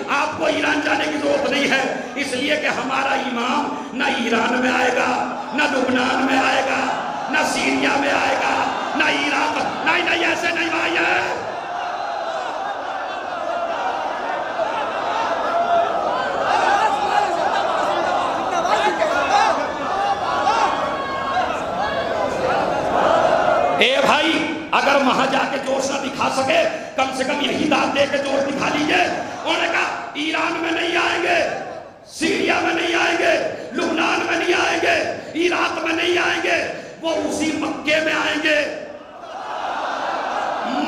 آپ کو ایران جانے کی ضرورت نہیں ہے، اس لیے کہ ہمارا امام نہ ایران میں آئے گا، نہ لبنان میں آئے گا، نہ سیریا میں آئے گا، نہ عراق، نہیں ایسے نہیں بھائی ہے۔ اے بھائی اگر وہاں جا کے جوش نہ دکھا سکے کم سے کم یہی داد دے کے جوش دکھا لیجئے۔ انہوں نے کہا ایران میں نہیں آئیں گے، سیریا میں نہیں آئیں گے، لبنان میں نہیں آئیں گے، عراق میں نہیں آئیں گے، وہ اسی مکے میں آئیں گے،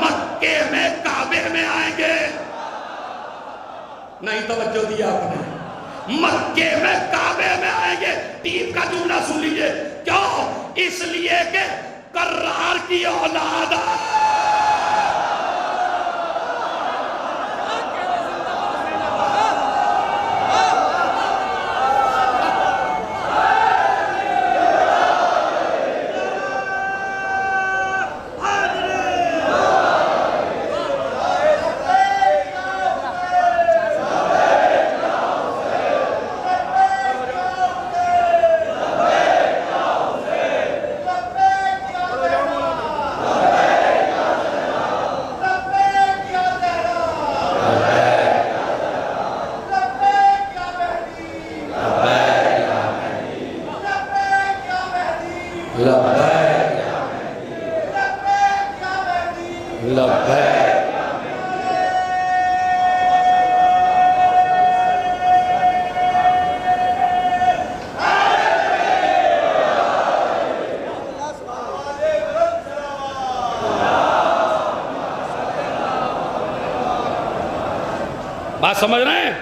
مکے میں کعبے میں آئیں گے۔ نہیں توجہ دیا آپ نے، مکے میں کعبے میں آئیں گے۔ ٹیم کا جملہ سن لیجئے، کیوں؟ اس لیے کہ کرار کی اولاد بات سمجھ رہے ہیں؟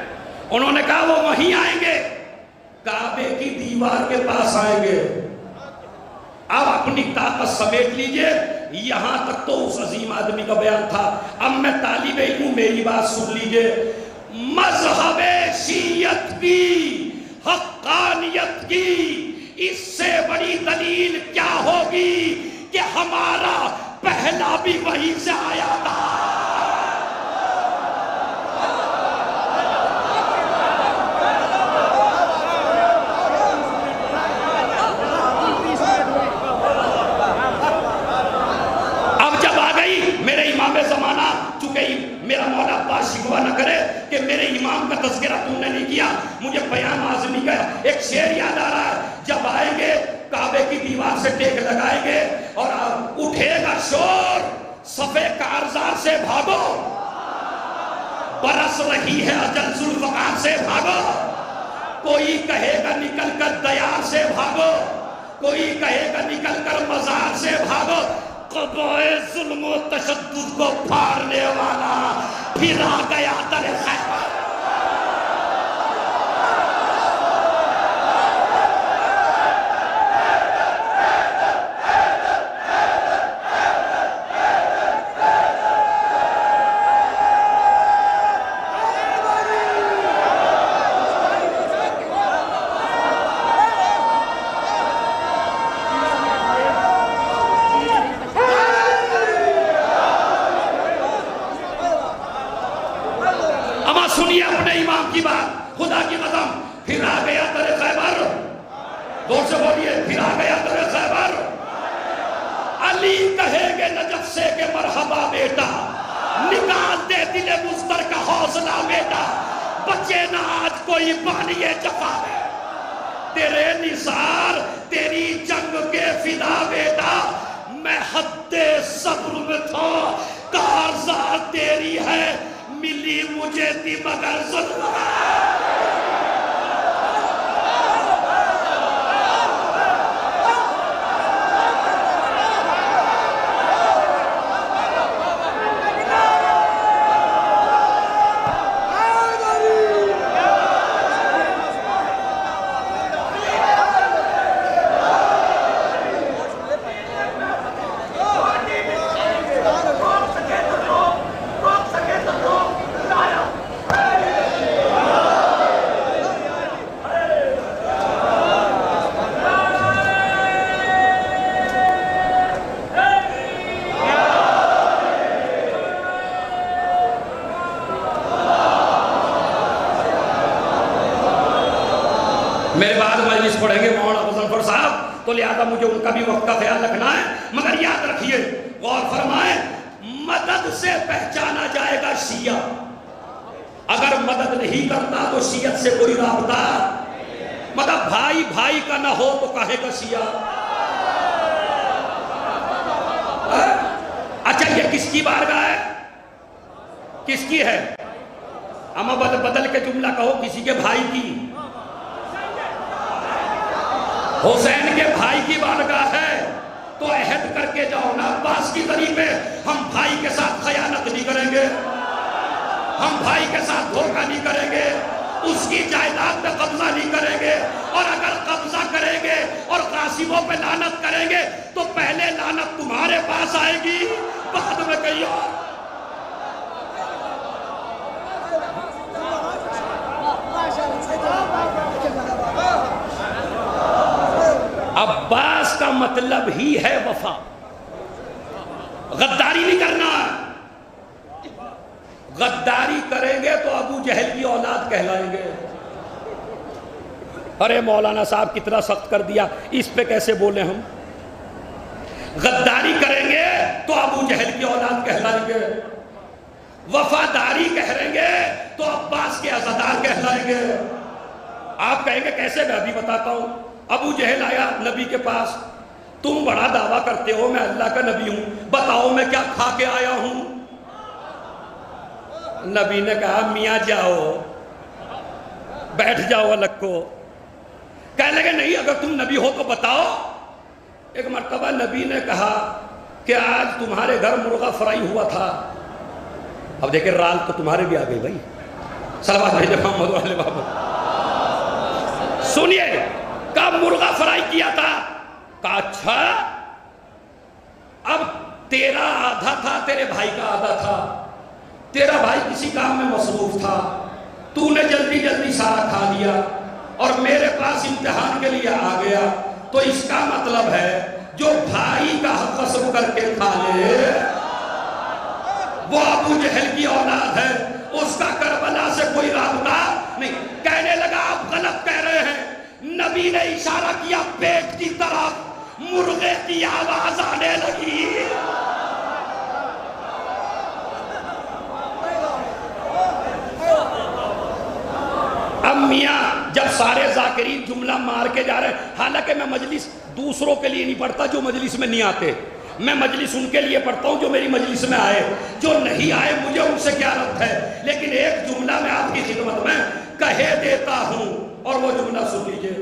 انہوں نے کہا وہ وہیں آئیں گے، کعبے کی دیوار کے پاس آئیں گے۔ اب اپنی طاقت سمیٹ لیجئے، یہاں تک تو اس عظیم آدمی کا بیان تھا، اب میں طالب علم ہوں، میری بات سن لیجئے۔ مذہب شیعت کی، حقانیت کی اس سے بڑی دلیل کیا ہوگی کہ ہمارا پہلا بھی وہیں سے آیا تھا۔ میرا مولا عباس شکوہ نہ کرے کہ میرے امام کا تذکرہ تم نے نہیں کیا، مجھے بیان آزمی کا ایک شعر یاد آ رہا ہے۔ جب آئیں گے کعبے کی دیوار سے ٹیک لگائیں گے اور اٹھے گا شور، صفے کارزار سے بھاگو، برس رہی ہے اجل ذوالفقار سے بھاگو، کوئی کہے گا نکل کر دیار سے بھاگو، کوئی کہے گا نکل کر مزار سے بھاگو، قبائے ظلم و تشدد کو پھاڑنے والا پھر آ گیا در خیبر۔ سنیے اپنے امام کی بات، خدا کی قسم، پھر آ گیا در خیبر، دور سے بولیے، پھر آ گیا در خیبر۔ علی کہے گے نجف سے کہ مرحبا بیٹا، نکال دے دل مزدر کا حوصلہ بیٹا، بچے نہ آج کوئی بانی جفا میں، تیرے نثار تیری جنگ کے فدا بیٹا، میں حد صبر میں تھا، کارزار تیری ہے، ملی مجھے تھی مگر ظلم۔ تو لہذا مجھے ان کا بھی وقت کا خیال رکھنا ہے. مگر یاد رکھیے، غور فرمائیں، مدد سے پہچانا جائے گا شیعہ. اگر مدد نہیں کرتا تو شیعت سے کوئی رابطہ، مگر بھائی بھائی کا نہ ہو تو کہے گا شیعہ. اچھا یہ کس کی بارگاہ ہے؟ کس کی ہے؟ اما بدل کے جملہ کہو، کسی کے بھائی کی. حسین کے بھائی کی بارگاہ ہے تو عہد کر کے جاؤ نا عباس کی طریقے، ہم بھائی کے ساتھ خیانت نہیں کریں گے، ہم بھائی کے ساتھ دھوکہ نہیں کریں گے، اس کی جائیداد پہ قبضہ نہیں کریں گے، اور اگر قبضہ کریں گے اور قاسموں پہ لعنت کریں گے تو پہلے لعنت تمہارے پاس آئے گی، بعد میں کہیں اور. عباس کا مطلب ہی ہے وفا، غداری نہیں کرنا. غداری کریں گے تو ابو جہل کی اولاد کہلائیں گے. ارے مولانا صاحب کتنا سخت کر دیا، اس پہ کیسے بولیں ہم؟ غداری کریں گے تو ابو جہل کی اولاد کہلائیں گے، وفاداری کہیں گے تو عباس کے عزادار کہلائیں گے. آپ کہیں گے کیسے؟ میں ابھی بتاتا ہوں. ابو جہل آیا نبی کے پاس، تم بڑا دعویٰ کرتے ہو میں اللہ کا نبی ہوں، بتاؤ میں کیا کھا کے آیا ہوں. نبی نے کہا میاں جاؤ بیٹھ جاؤ الگ کو. کہنے لگے نہیں اگر تم نبی ہو تو بتاؤ. ایک مرتبہ نبی نے کہا کہ آج تمہارے گھر مرغا فرائی ہوا تھا. اب دیکھیں رال تو تمہارے بھی آ گئی بھائی، صلوات بھائی محمد والے بابا. سنیے کب مرغا فرائی کیا تھا؟ کہا اچھا اب تیرا آدھا تھا تیرے بھائی کا آدھا تھا، تیرا بھائی کسی کام میں مصروف تھا، تو نے جلدی جلدی سارا کھا لیا اور میرے پاس امتحان کے لیے آ گیا. تو اس کا مطلب ہے جو بھائی کا حق قسم کر کے کھا لے وہ ابو جہل کی اولاد ہے، اس کا کربلا سے کوئی رابطہ نہیں. کہنے لگا آپ غلط کہہ رہے ہیں. نبی نے اشارہ کیا پیٹ کی طرف، مرغے کی آواز آنے لگی. اب میاں جب سارے ذاکرین جملہ مار کے جا رہے ہیں، حالانکہ میں مجلس دوسروں کے لیے نہیں پڑھتا جو مجلس میں نہیں آتے، میں مجلس ان کے لیے پڑھتا ہوں جو میری مجلس میں آئے، جو نہیں آئے مجھے ان سے کیا ربط ہے. لیکن ایک جملہ میں آپ کی خدمت میں کہہ دیتا ہوں اور وہ جملہ سن لیجئے.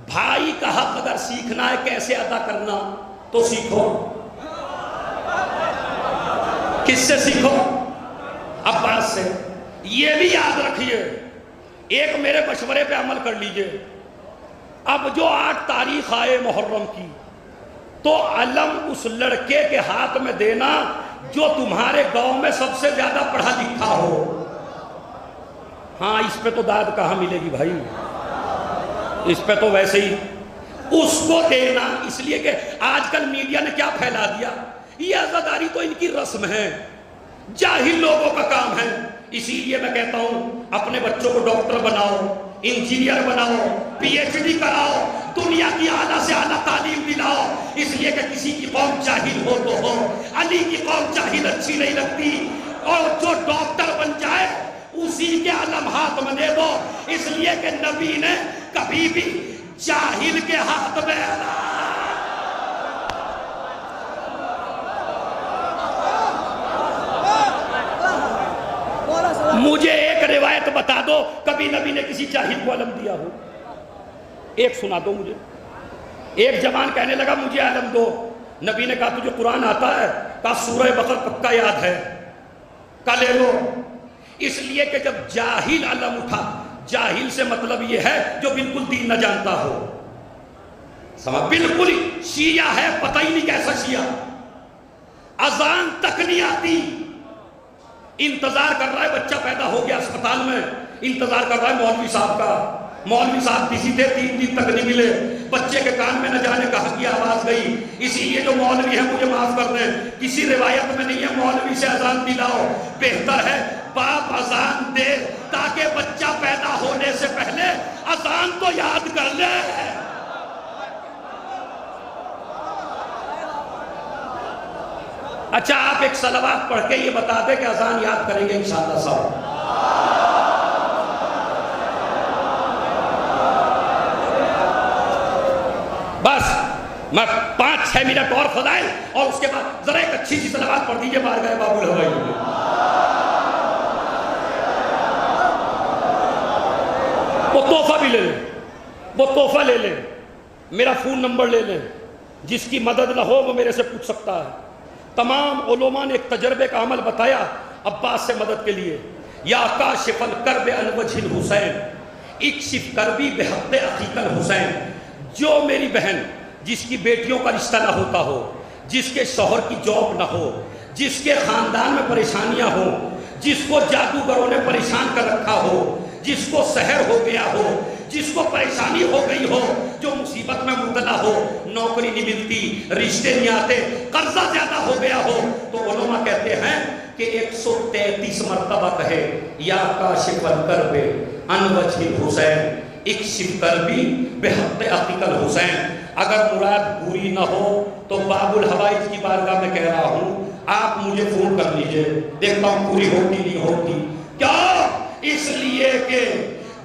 بھائی کا حق اگر سیکھنا ہے کیسے ادا کرنا تو سیکھو. کس سے سیکھو؟ عباس سے. یہ بھی یاد رکھیے، ایک میرے مشورے پہ عمل کر لیجئے. اب جو 8 تاریخ آئے محرم کی تو علم اس لڑکے کے ہاتھ میں دینا جو تمہارے گاؤں میں سب سے زیادہ پڑھا لکھا ہو. ہاں اس پہ تو داد کہاں ملے گی بھائی، اس پہ تو ویسے ہی اس کو دینا. اس لیے کہ آج کل میڈیا نے کیا پھیلا دیا، یہ عزاداری تو ان کی رسم ہے، جاہل لوگوں کا کام ہے. اسی لیے میں کہتا ہوں اپنے بچوں کو ڈاکٹر بناؤ، انجینئر بناؤ، پی ایچ ڈی کراؤ، دنیا کی اعلیٰ سے اعلیٰ تعلیم دلاؤ. اس لیے کہ کسی کی قوم جاہل ہو تو ہو، علی کی قوم جاہل اچھی نہیں لگتی. اور جو ڈاکٹر بن جائے اسی کے علم ہاتھ میں دے دو. اس لیے کہ نبی نے کبھی بھی جاہل کے ہاتھ میں مجھے ایک روایت بتا دو کبھی نبی نے کسی جاہل کو علم دیا ہو. ایک سنا دو مجھے. ایک جوان کہنے لگا مجھے علم دو. نبی نے کہا تجھے قرآن آتا ہے؟ کہا سورہ بقرہ پکا یاد ہے. کہا لے لو. اس لیے کہ جب جاہل علم اٹھا، جاہل سے مطلب یہ ہے جو بالکل دین نہ جانتا ہو. سمجھ؟ بالکل شیعہ ہے پتہ ہی نہیں کیسا شیعہ، اذان تک نہیں آتی. انتظار کر رہا ہے، بچہ پیدا ہو گیا اسپتال میں، انتظار کر رہا ہے مولوی صاحب کا. مولوی صاحب بزی تھے، 3 دن تک نہیں ملے. بچے کے کان میں نہ جانے کہاں کی آواز گئی. اسی لیے جو مولوی ہے مجھے معاف کر دیں، کسی روایت میں نہیں ہے مولوی سے اذان دلاؤ. بہتر ہے باپ اذان دے تاکہ بچہ پیدا ہونے سے پہلے اذان تو یاد کر لے. اچھا آپ ایک صلوات پڑھ کے یہ بتا دیں کہ اذان یاد کریں گے انشاءاللہ صاحب. بس میں 5-6 منٹ اور فضائل اور اس کے بعد ذرا ایک اچھی سی صلوات پڑھ دیجئے بارگاہ باب الہوائی میں. وہ تحفہ بھی لے لیں, وہ تحفہ لے لیں, میرا فون نمبر لے لیں, جس کی مدد نہ ہو وہ میرے سے پوچھ سکتا ہے. تمام علماء نے ایک تجربے کا عمل بتایا عباس سے مدد کے لیے. یا کاشف الکرب عن وجہ الحسین اکشف کربی بحق عقیق الحسین. جو میری بہن جس کی بیٹیوں کا رشتہ نہ ہوتا ہو, جس کے شوہر کی جاب نہ ہو, جس کے خاندان میں پریشانیاں ہوں, جس کو جادوگروں نے پریشان کر رکھا ہو, جس کو سحر ہو گیا ہو, جس کو پریشانی ہو گئی ہو, جو مصیبت میں مبتلا ہو, نوکری نہیں ملتی, رشتے نہیں آتے, قرضہ زیادہ ہو گیا ہو, تو علماء کہتے ہیں کہ 133 مرتبہ کہے یا کاشف الکرب عن وجہ الحسین اکشف کربی بحق عقیق الحسین. اگر مراد پوری نہ ہو تو باب الحوائج کی بارگاہ میں کہہ رہا ہوں, آپ مجھے فون کر لیجئے, دیکھتا ہوں پوری ہوتی نہیں ہوتی. کیا؟ اس لیے کہ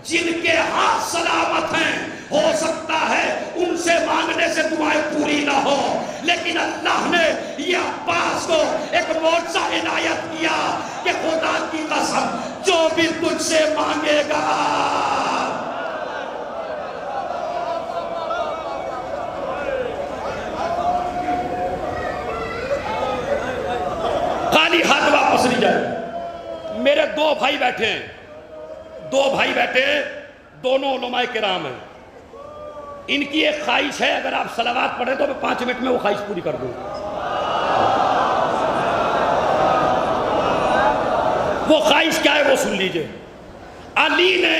جن کے ہاتھ سلامت ہیں ہو سکتا ہے ان سے مانگنے سے دعائیں پوری نہ ہو, لیکن اللہ نے یہ عباس کو ایک معجزہ عنایت کیا کہ خدا کی قسم جو بھی تجھ سے مانگے گا خالی ہاتھ واپس نہیں جائے. میرے 2 بھائی بیٹھے ہیں, 2 بھائی بیٹھے ہیں, دونوں علماء کرام ہیں. ان کی ایک خواہش ہے, اگر آپ صلوات پڑھیں تو میں 5 منٹ میں وہ خواہش پوری کر دوں. وہ خواہش کیا ہے وہ سن لیجئے. علی نے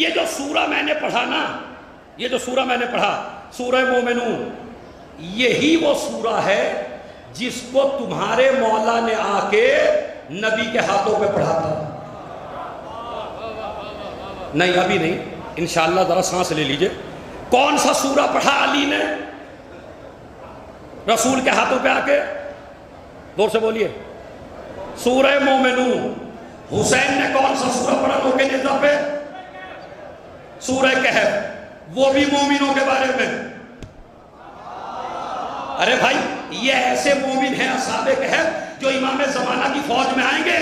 یہ جو سورہ میں نے پڑھا نا, یہ جو سورہ میں نے پڑھا سورہ مومنون, یہی وہ سورہ ہے جس کو تمہارے مولا نے آ کے نبی کے ہاتھوں پہ پڑھا تھا. نہیں ابھی نہیں, انشاءاللہ ذرا سانس لے لیجئے. کون سا سورہ پڑھا علی نے رسول کے ہاتھوں پہ آ کے؟ دور سے بولیے. سورہ مومنون. حسین نے کون سا سورہ پڑھا نو کے نیزہ پہ؟ سورہ کہف, وہ بھی مومنوں کے بارے میں. ارے بھائی یہ ایسے مومن ہیں اصحاب کہف جو امام زمانہ کی فوج میں آئیں گے,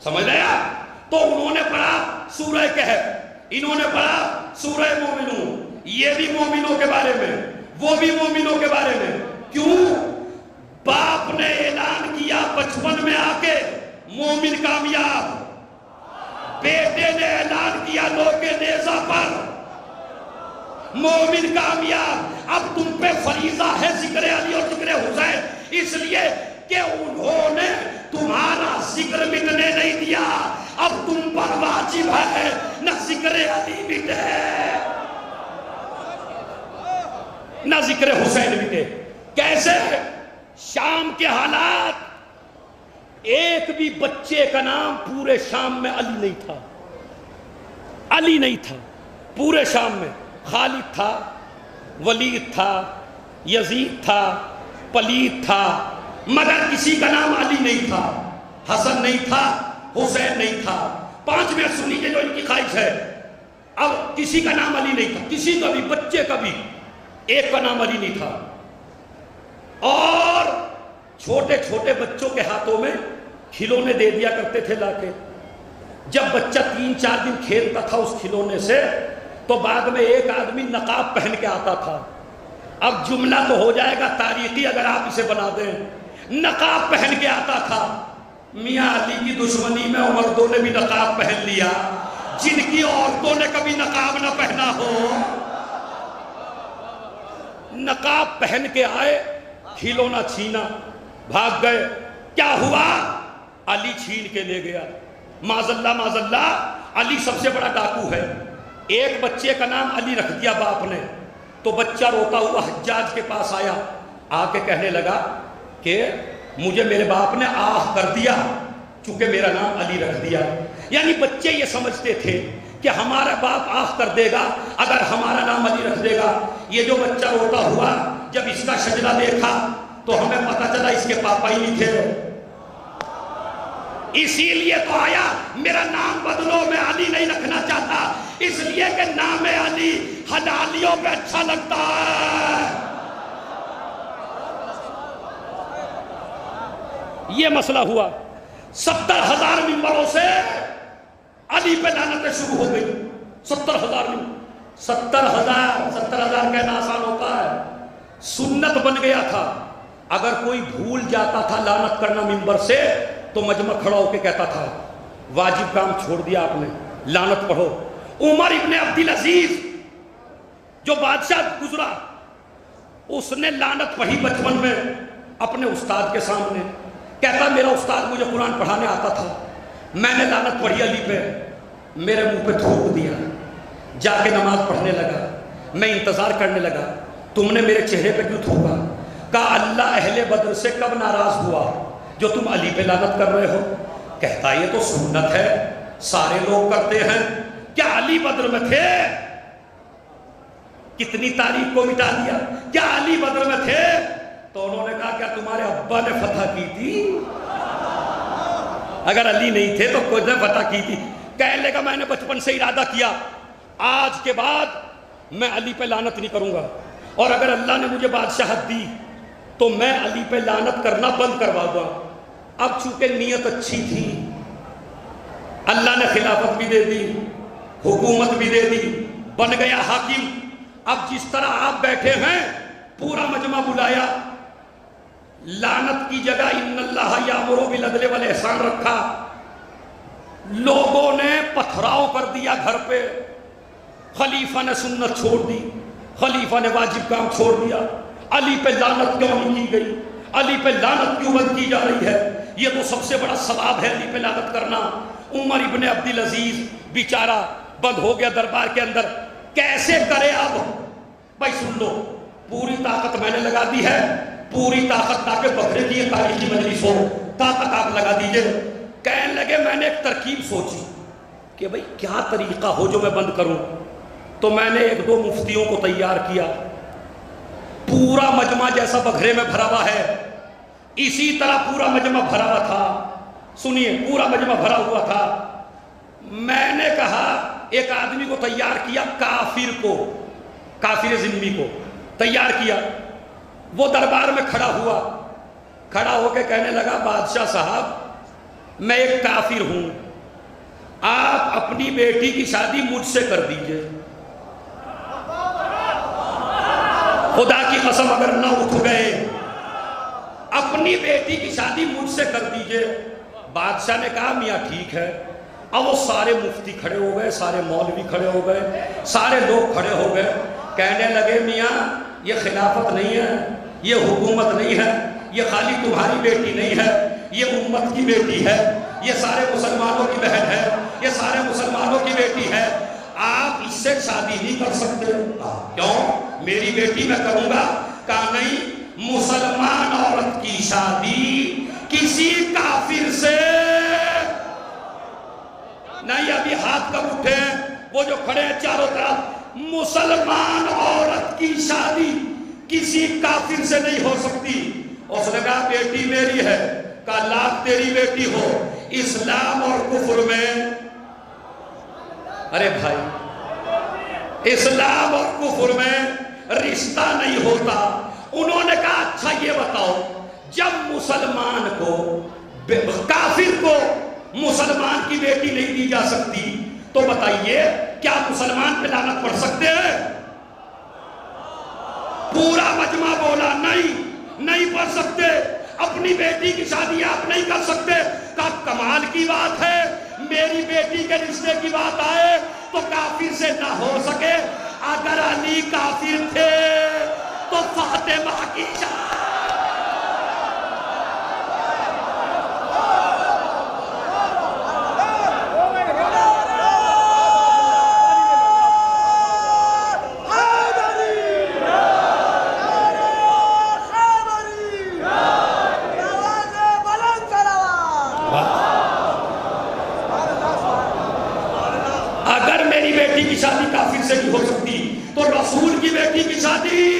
سمجھ رہے آپ؟ تو انہوں نے پڑھا سورہ کہف, انہوں نے پڑھا سورہ مومنون. یہ بھی مومنوں کے بارے میں, وہ بھی مومنوں کے بارے میں. کیوں؟ باپ نے اعلان کیا 55 میں آ کے مومن کامیاب, بیٹے نے اعلان کیا نو کے نیزہ پر مومن کامیاب. اب تم پہ فریضہ ہے ذکر علی اور ذکر حسین, اس لیے کہ انہوں نے تمہارا ذکر مٹنے نہیں دیا, اب تم پر واجب ہے نہ ذکر علی مٹے نہ ذکر حسین مٹے. کیسے؟ شام کے حالات, ایک بھی بچے کا نام پورے شام میں علی نہیں تھا, علی نہیں تھا پورے شام میں. خالد تھا, ولید تھا, یزید تھا, پلید تھا, مگر کسی کا نام علی نہیں تھا. حسن نہیں تھا, حسین نہیں تھا. 5 منٹ سن لیجیے جو ان کی خواہش ہے. اب کسی کا نام علی نہیں تھا, کسی کا بھی, بچے کا بھی ایک کا نام علی نہیں تھا. اور چھوٹے چھوٹے بچوں کے ہاتھوں میں کھلونے دے دیا کرتے تھے لا کے. جب بچہ 3-4 دن کھیلتا تھا اس کھلونے سے تو بعد میں ایک آدمی نقاب پہن کے آتا تھا. اب جملہ تو ہو جائے گا تاریخی اگر آپ اسے بنا دیں. نقاب پہن کے آتا تھا. میاں علی کی دشمنی میں مردوں نے بھی نقاب پہن لیا جن کی عورتوں نے کبھی نقاب نہ پہنا ہو. نقاب پہن کے آئے, کھلونا چھینا, بھاگ گئے. کیا ہوا؟ علی چھین کے لے گیا. معاذ اللہ, علی سب سے بڑا ڈاکو ہے. ایک بچے کا نام علی رکھ دیا باپ نے, تو بچہ روتا ہوا حجاج کے پاس آیا, آ کے کہنے لگا کہ مجھے میرے باپ نے آہ کر دیا چونکہ میرا نام علی رکھ دیا. یعنی بچے یہ سمجھتے تھے کہ ہمارا باپ آہ کر دے گا اگر ہمارا نام علی رکھ دے گا. یہ جو بچہ روتا ہوا جب اس کا شجرہ دیکھا تو ہمیں پتہ چلا اس کے پاپا ہی نہیں تھے، اسی لیے تو آیا میرا نام بدلو، میں علی نہیں رکھنا چاہتا، اس لیے کہ نام علی حلالیوں پہ اچھا لگتا ہے۔ یہ مسئلہ ہوا، 70,000 ممبروں سے علی پہ لعنتیں شروع ہو گئی۔ 70,000 70,000 کہنا آسان ہوتا ہے، سنت بن گیا تھا، اگر کوئی بھول جاتا تھا لعنت کرنا ممبر سے تو مجمع کھڑا ہو کے کہتا تھا واجب کام چھوڑ دیا آپ نے، لعنت پڑھو۔ عمر ابن عبدالعزیز جو بادشاہ گزرا، اس نے لعنت پڑھی بچپن میں اپنے استاد کے سامنے، کہتا میرا استاد مجھے قرآن پڑھانے آتا تھا، میں نے لعنت پڑھی علی پہ، میرے منہ پہ تھوک دیا، جا کے نماز پڑھنے لگا، میں انتظار کرنے لگا، تم نے میرے چہرے پہ کیوں تھوکا؟ کہا اللہ اہل بدر سے کب ناراض ہوا جو تم علی پہ لعنت کر رہے ہو؟ کہتا یہ تو سنت ہے، سارے لوگ کرتے ہیں، کیا علی بدر میں تھے؟ کتنی تاریخ کو مٹا دیا، کیا علی بدر میں تھے؟ تو انہوں نے کہا کیا تمہارے ابا نے فتح کی تھی؟ اگر علی نہیں تھے تو کوئی نے فتح کی تھی۔ کہنے لگا میں نے بچپن سے ارادہ کیا آج کے بعد میں علی پہ لعنت نہیں کروں گا، اور اگر اللہ نے مجھے بادشاہت دی تو میں علی پہ لعنت کرنا بند کروا دوں۔ اب چونکہ نیت اچھی تھی، اللہ نے خلافت بھی دے دی، حکومت بھی دے دی، بن گیا حاکم۔ اب جس طرح آپ بیٹھے ہیں پورا مجمع بلایا، لعنت کی جگہ ان اللہ یامر بالعدل والاحسان رکھا، لوگوں نے پتھراؤ کر دیا گھر پہ، خلیفہ نے سنت چھوڑ دی، خلیفہ نے واجب کام چھوڑ دیا، علی پہ لعنت کیوں نہیں کی گئی، علی پہ لعنت کیوں بند کی جا رہی ہے؟ یہ تو سب سے بڑا ثواب ہے علی پہ لعنت کرنا۔ عمر ابن عبدالعزیز بیچارہ بند ہو گیا دربار کے اندر، کیسے کرے اب؟ بھائی سن لو، پوری طاقت میں نے لگا دی ہے، پوری طاقت تاکہ بکرے کی یہ تاریخی مجلس ہو، طاقت آپ لگا دیجئے۔ کہنے لگے میں نے ایک ترکیب سوچی کہ بھائی کیا طریقہ ہو جو میں بند کروں، تو میں نے 1-2 مفتیوں کو تیار کیا، پورا مجمع جیسا بکھرے میں بھرا ہوا ہے اسی طرح پورا مجمع بھرا ہوا تھا۔ سنیے، پورا مجمع بھرا ہوا تھا۔ میں نے کہا ایک آدمی کو تیار کیا، کافر کو، کافر ذمہ کو تیار کیا، وہ دربار میں کھڑا ہوا، کھڑا ہو کے کہنے لگا بادشاہ صاحب میں ایک کافر ہوں، آپ اپنی بیٹی کی شادی مجھ سے کر دیجئے، خدا کی قسم اگر نہ اٹھ گئے اپنی بیٹی کی شادی مجھ سے کر دیجئے۔ بادشاہ نے کہا میاں ٹھیک ہے۔ اب وہ سارے مفتی کھڑے ہو گئے، سارے مولوی کھڑے ہو گئے، سارے لوگ کھڑے ہو گئے، کہنے لگے میاں یہ خلافت نہیں ہے، یہ حکومت نہیں ہے، یہ خالی تمہاری بیٹی نہیں ہے، یہ امت کی بیٹی ہے، یہ سارے مسلمانوں کی بہن ہے، یہ سارے مسلمانوں کی بیٹی ہے، آپ اس سے شادی نہیں کر سکتے۔ کیوں؟ میری بیٹی میں کروں گا؟ کہا نہیں، مسلمان عورت کی شادی کسی کافر سے نہیں۔ ابھی ہاتھ کب اٹھے ہیں وہ جو کھڑے ہیں چاروں طرف، مسلمان عورت کی شادی کسی کافر سے نہیں ہو سکتی۔ اس نے کہا بیٹی میری ہے، کہا لاکھ تیری بیٹی ہو، اسلام اور کفر میں، ارے بھائی اسلام اور کفر میں رشتہ نہیں ہوتا۔ انہوں نے کہا اچھا یہ بتاؤ، جب مسلمان کو، کافر کو مسلمان کی بیٹی نہیں دی جا سکتی تو بتائیے کیا مسلمان پہ لعنت پڑھ سکتے ہیں؟ پورا مجمع بولا نہیں پڑھ سکتے، اپنی بیٹی کی شادی آپ نہیں کر سکتے۔ کہا کمال کی بات ہے، میری بیٹی کے رشتے کی بات آئے تو کافر سے نہ ہو سکے، اگر علی کافر تھے تو فاطمہ کی شادی۔ اگر میری بیٹی کی شادی کافر سے نہیں ہو سکتی تو رسول کی بیٹی کی شادی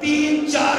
3-4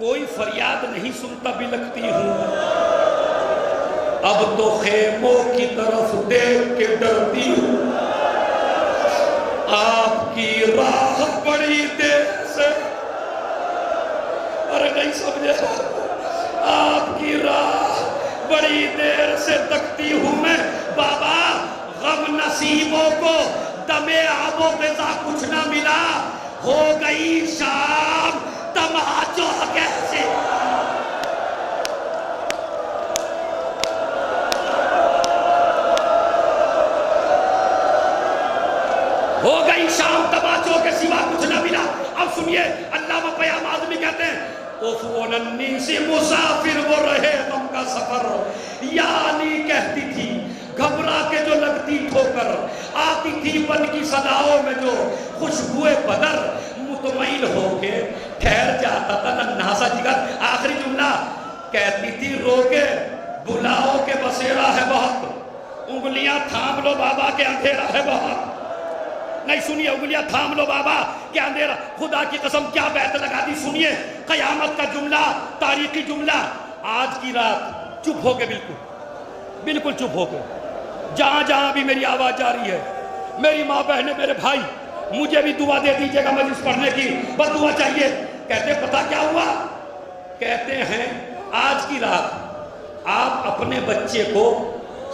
کوئی فریاد نہیں سنتا بھی لگتی ہوں، اب تو خیموں کی طرف دیکھ کے ڈرتی ہوں، آپ کی راہ بڑی دیر سے، ارے نہیں سمجھے، آپ کی راہ بڑی دیر سے تکتی ہوں میں بابا، غم نصیبوں کو دمے آب و غذا کچھ نہ ملا، ہو گئی شام تماچوں کیسے، ہو گئی شام تماچوں کے سوا کچھ نہ ملا۔ اب سنیے علامہ پیام آزمی کہتے ہیں افوننی سے مسافر وہ رہے غم کا سفر، یعنی کہتی تھی گھبرا کے جو لگتی ٹھوکر، آتی تھی بن کی صداؤں میں جو خوشبوئے بدر، مطمئن ہو کے ٹھہر جاتا تھا ننھا سا جگر۔ آخری جملہ کہتی تھی رو کے بلاؤ کے بسیرا ہے بہت، انگلیاں تھام لو بابا کے اندھیرا ہے بہت، نہیں سنیے انگلیاں تھام لو بابا کیا اندھیرا، خدا کی قسم کیا بیعت لگا دی۔ سنیے قیامت کا جملہ، تاریخی جملہ، آج کی رات چپ ہو کے بالکل چپ ہو کے، جہاں جہاں بھی میری آواز جاری ہے، میری ماں بہنیں میرے بھائی، مجھے بھی دعا دے دیجئے گا مجلس پڑھنے کی، بس دعا چاہیے۔ کہتے پتہ کیا ہوا، کہتے ہیں آج کی رات آپ اپنے بچے کو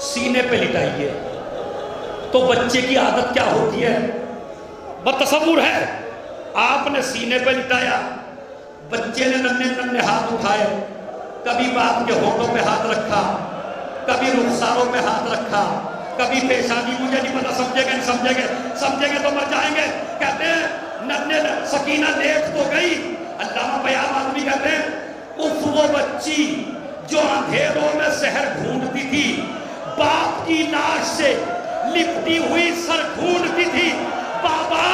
سینے پہ لٹائیے، تو بچے کی عادت کیا ہوتی ہے، بتصور ہے، آپ نے سینے پہ لٹایا، بچے نے ننھے ہاتھ اٹھائے، کبھی باپ کے ہونٹوں پہ ہاتھ رکھا، کبھی رخساروں پہ ہاتھ رکھا، کبھی پیشانی، مجھے نہیں پتا سمجھے گے نہیں سمجھے گے تو مر جائیں گے۔ کہتے ہیں ننھے سکینہ لیٹ تو گئی، علامہ پیام آزمی کہتے ہیں اف وہ بچی جو اندھیروں میں سحر ڈھونڈتی تھی، باپ کی لاش سے لپٹی ہوئی سر ڈھونڈتی تھی، بابا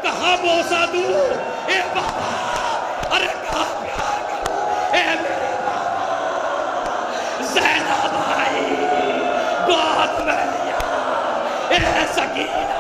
کہاں بوسہ دوں، اے بابا ارے کہاں پیار کروں، اے میرے بابا زینب آئی گود میں لیا، اے سکینہ۔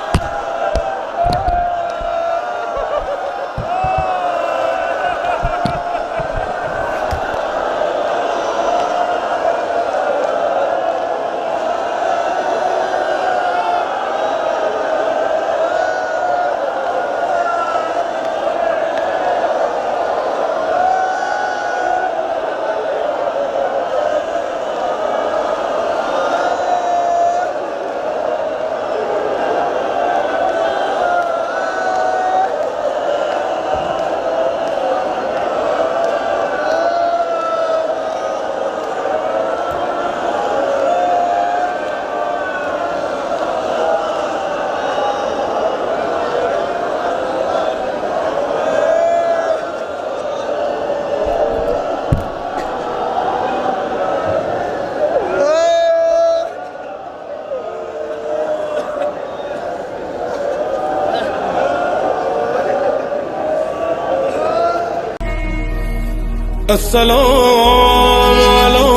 السلام على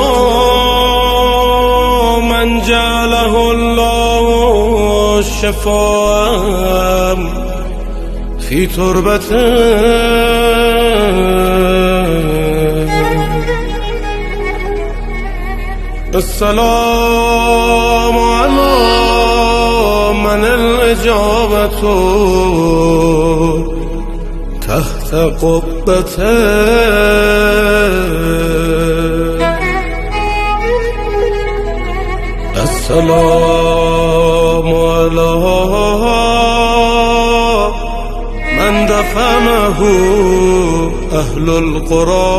من جعله الله شفاء في تربته، السلام على من الإجابة تحت قبته، السلام على من دفنه أهل القرى،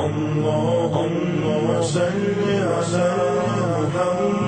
اللهم صل على محمد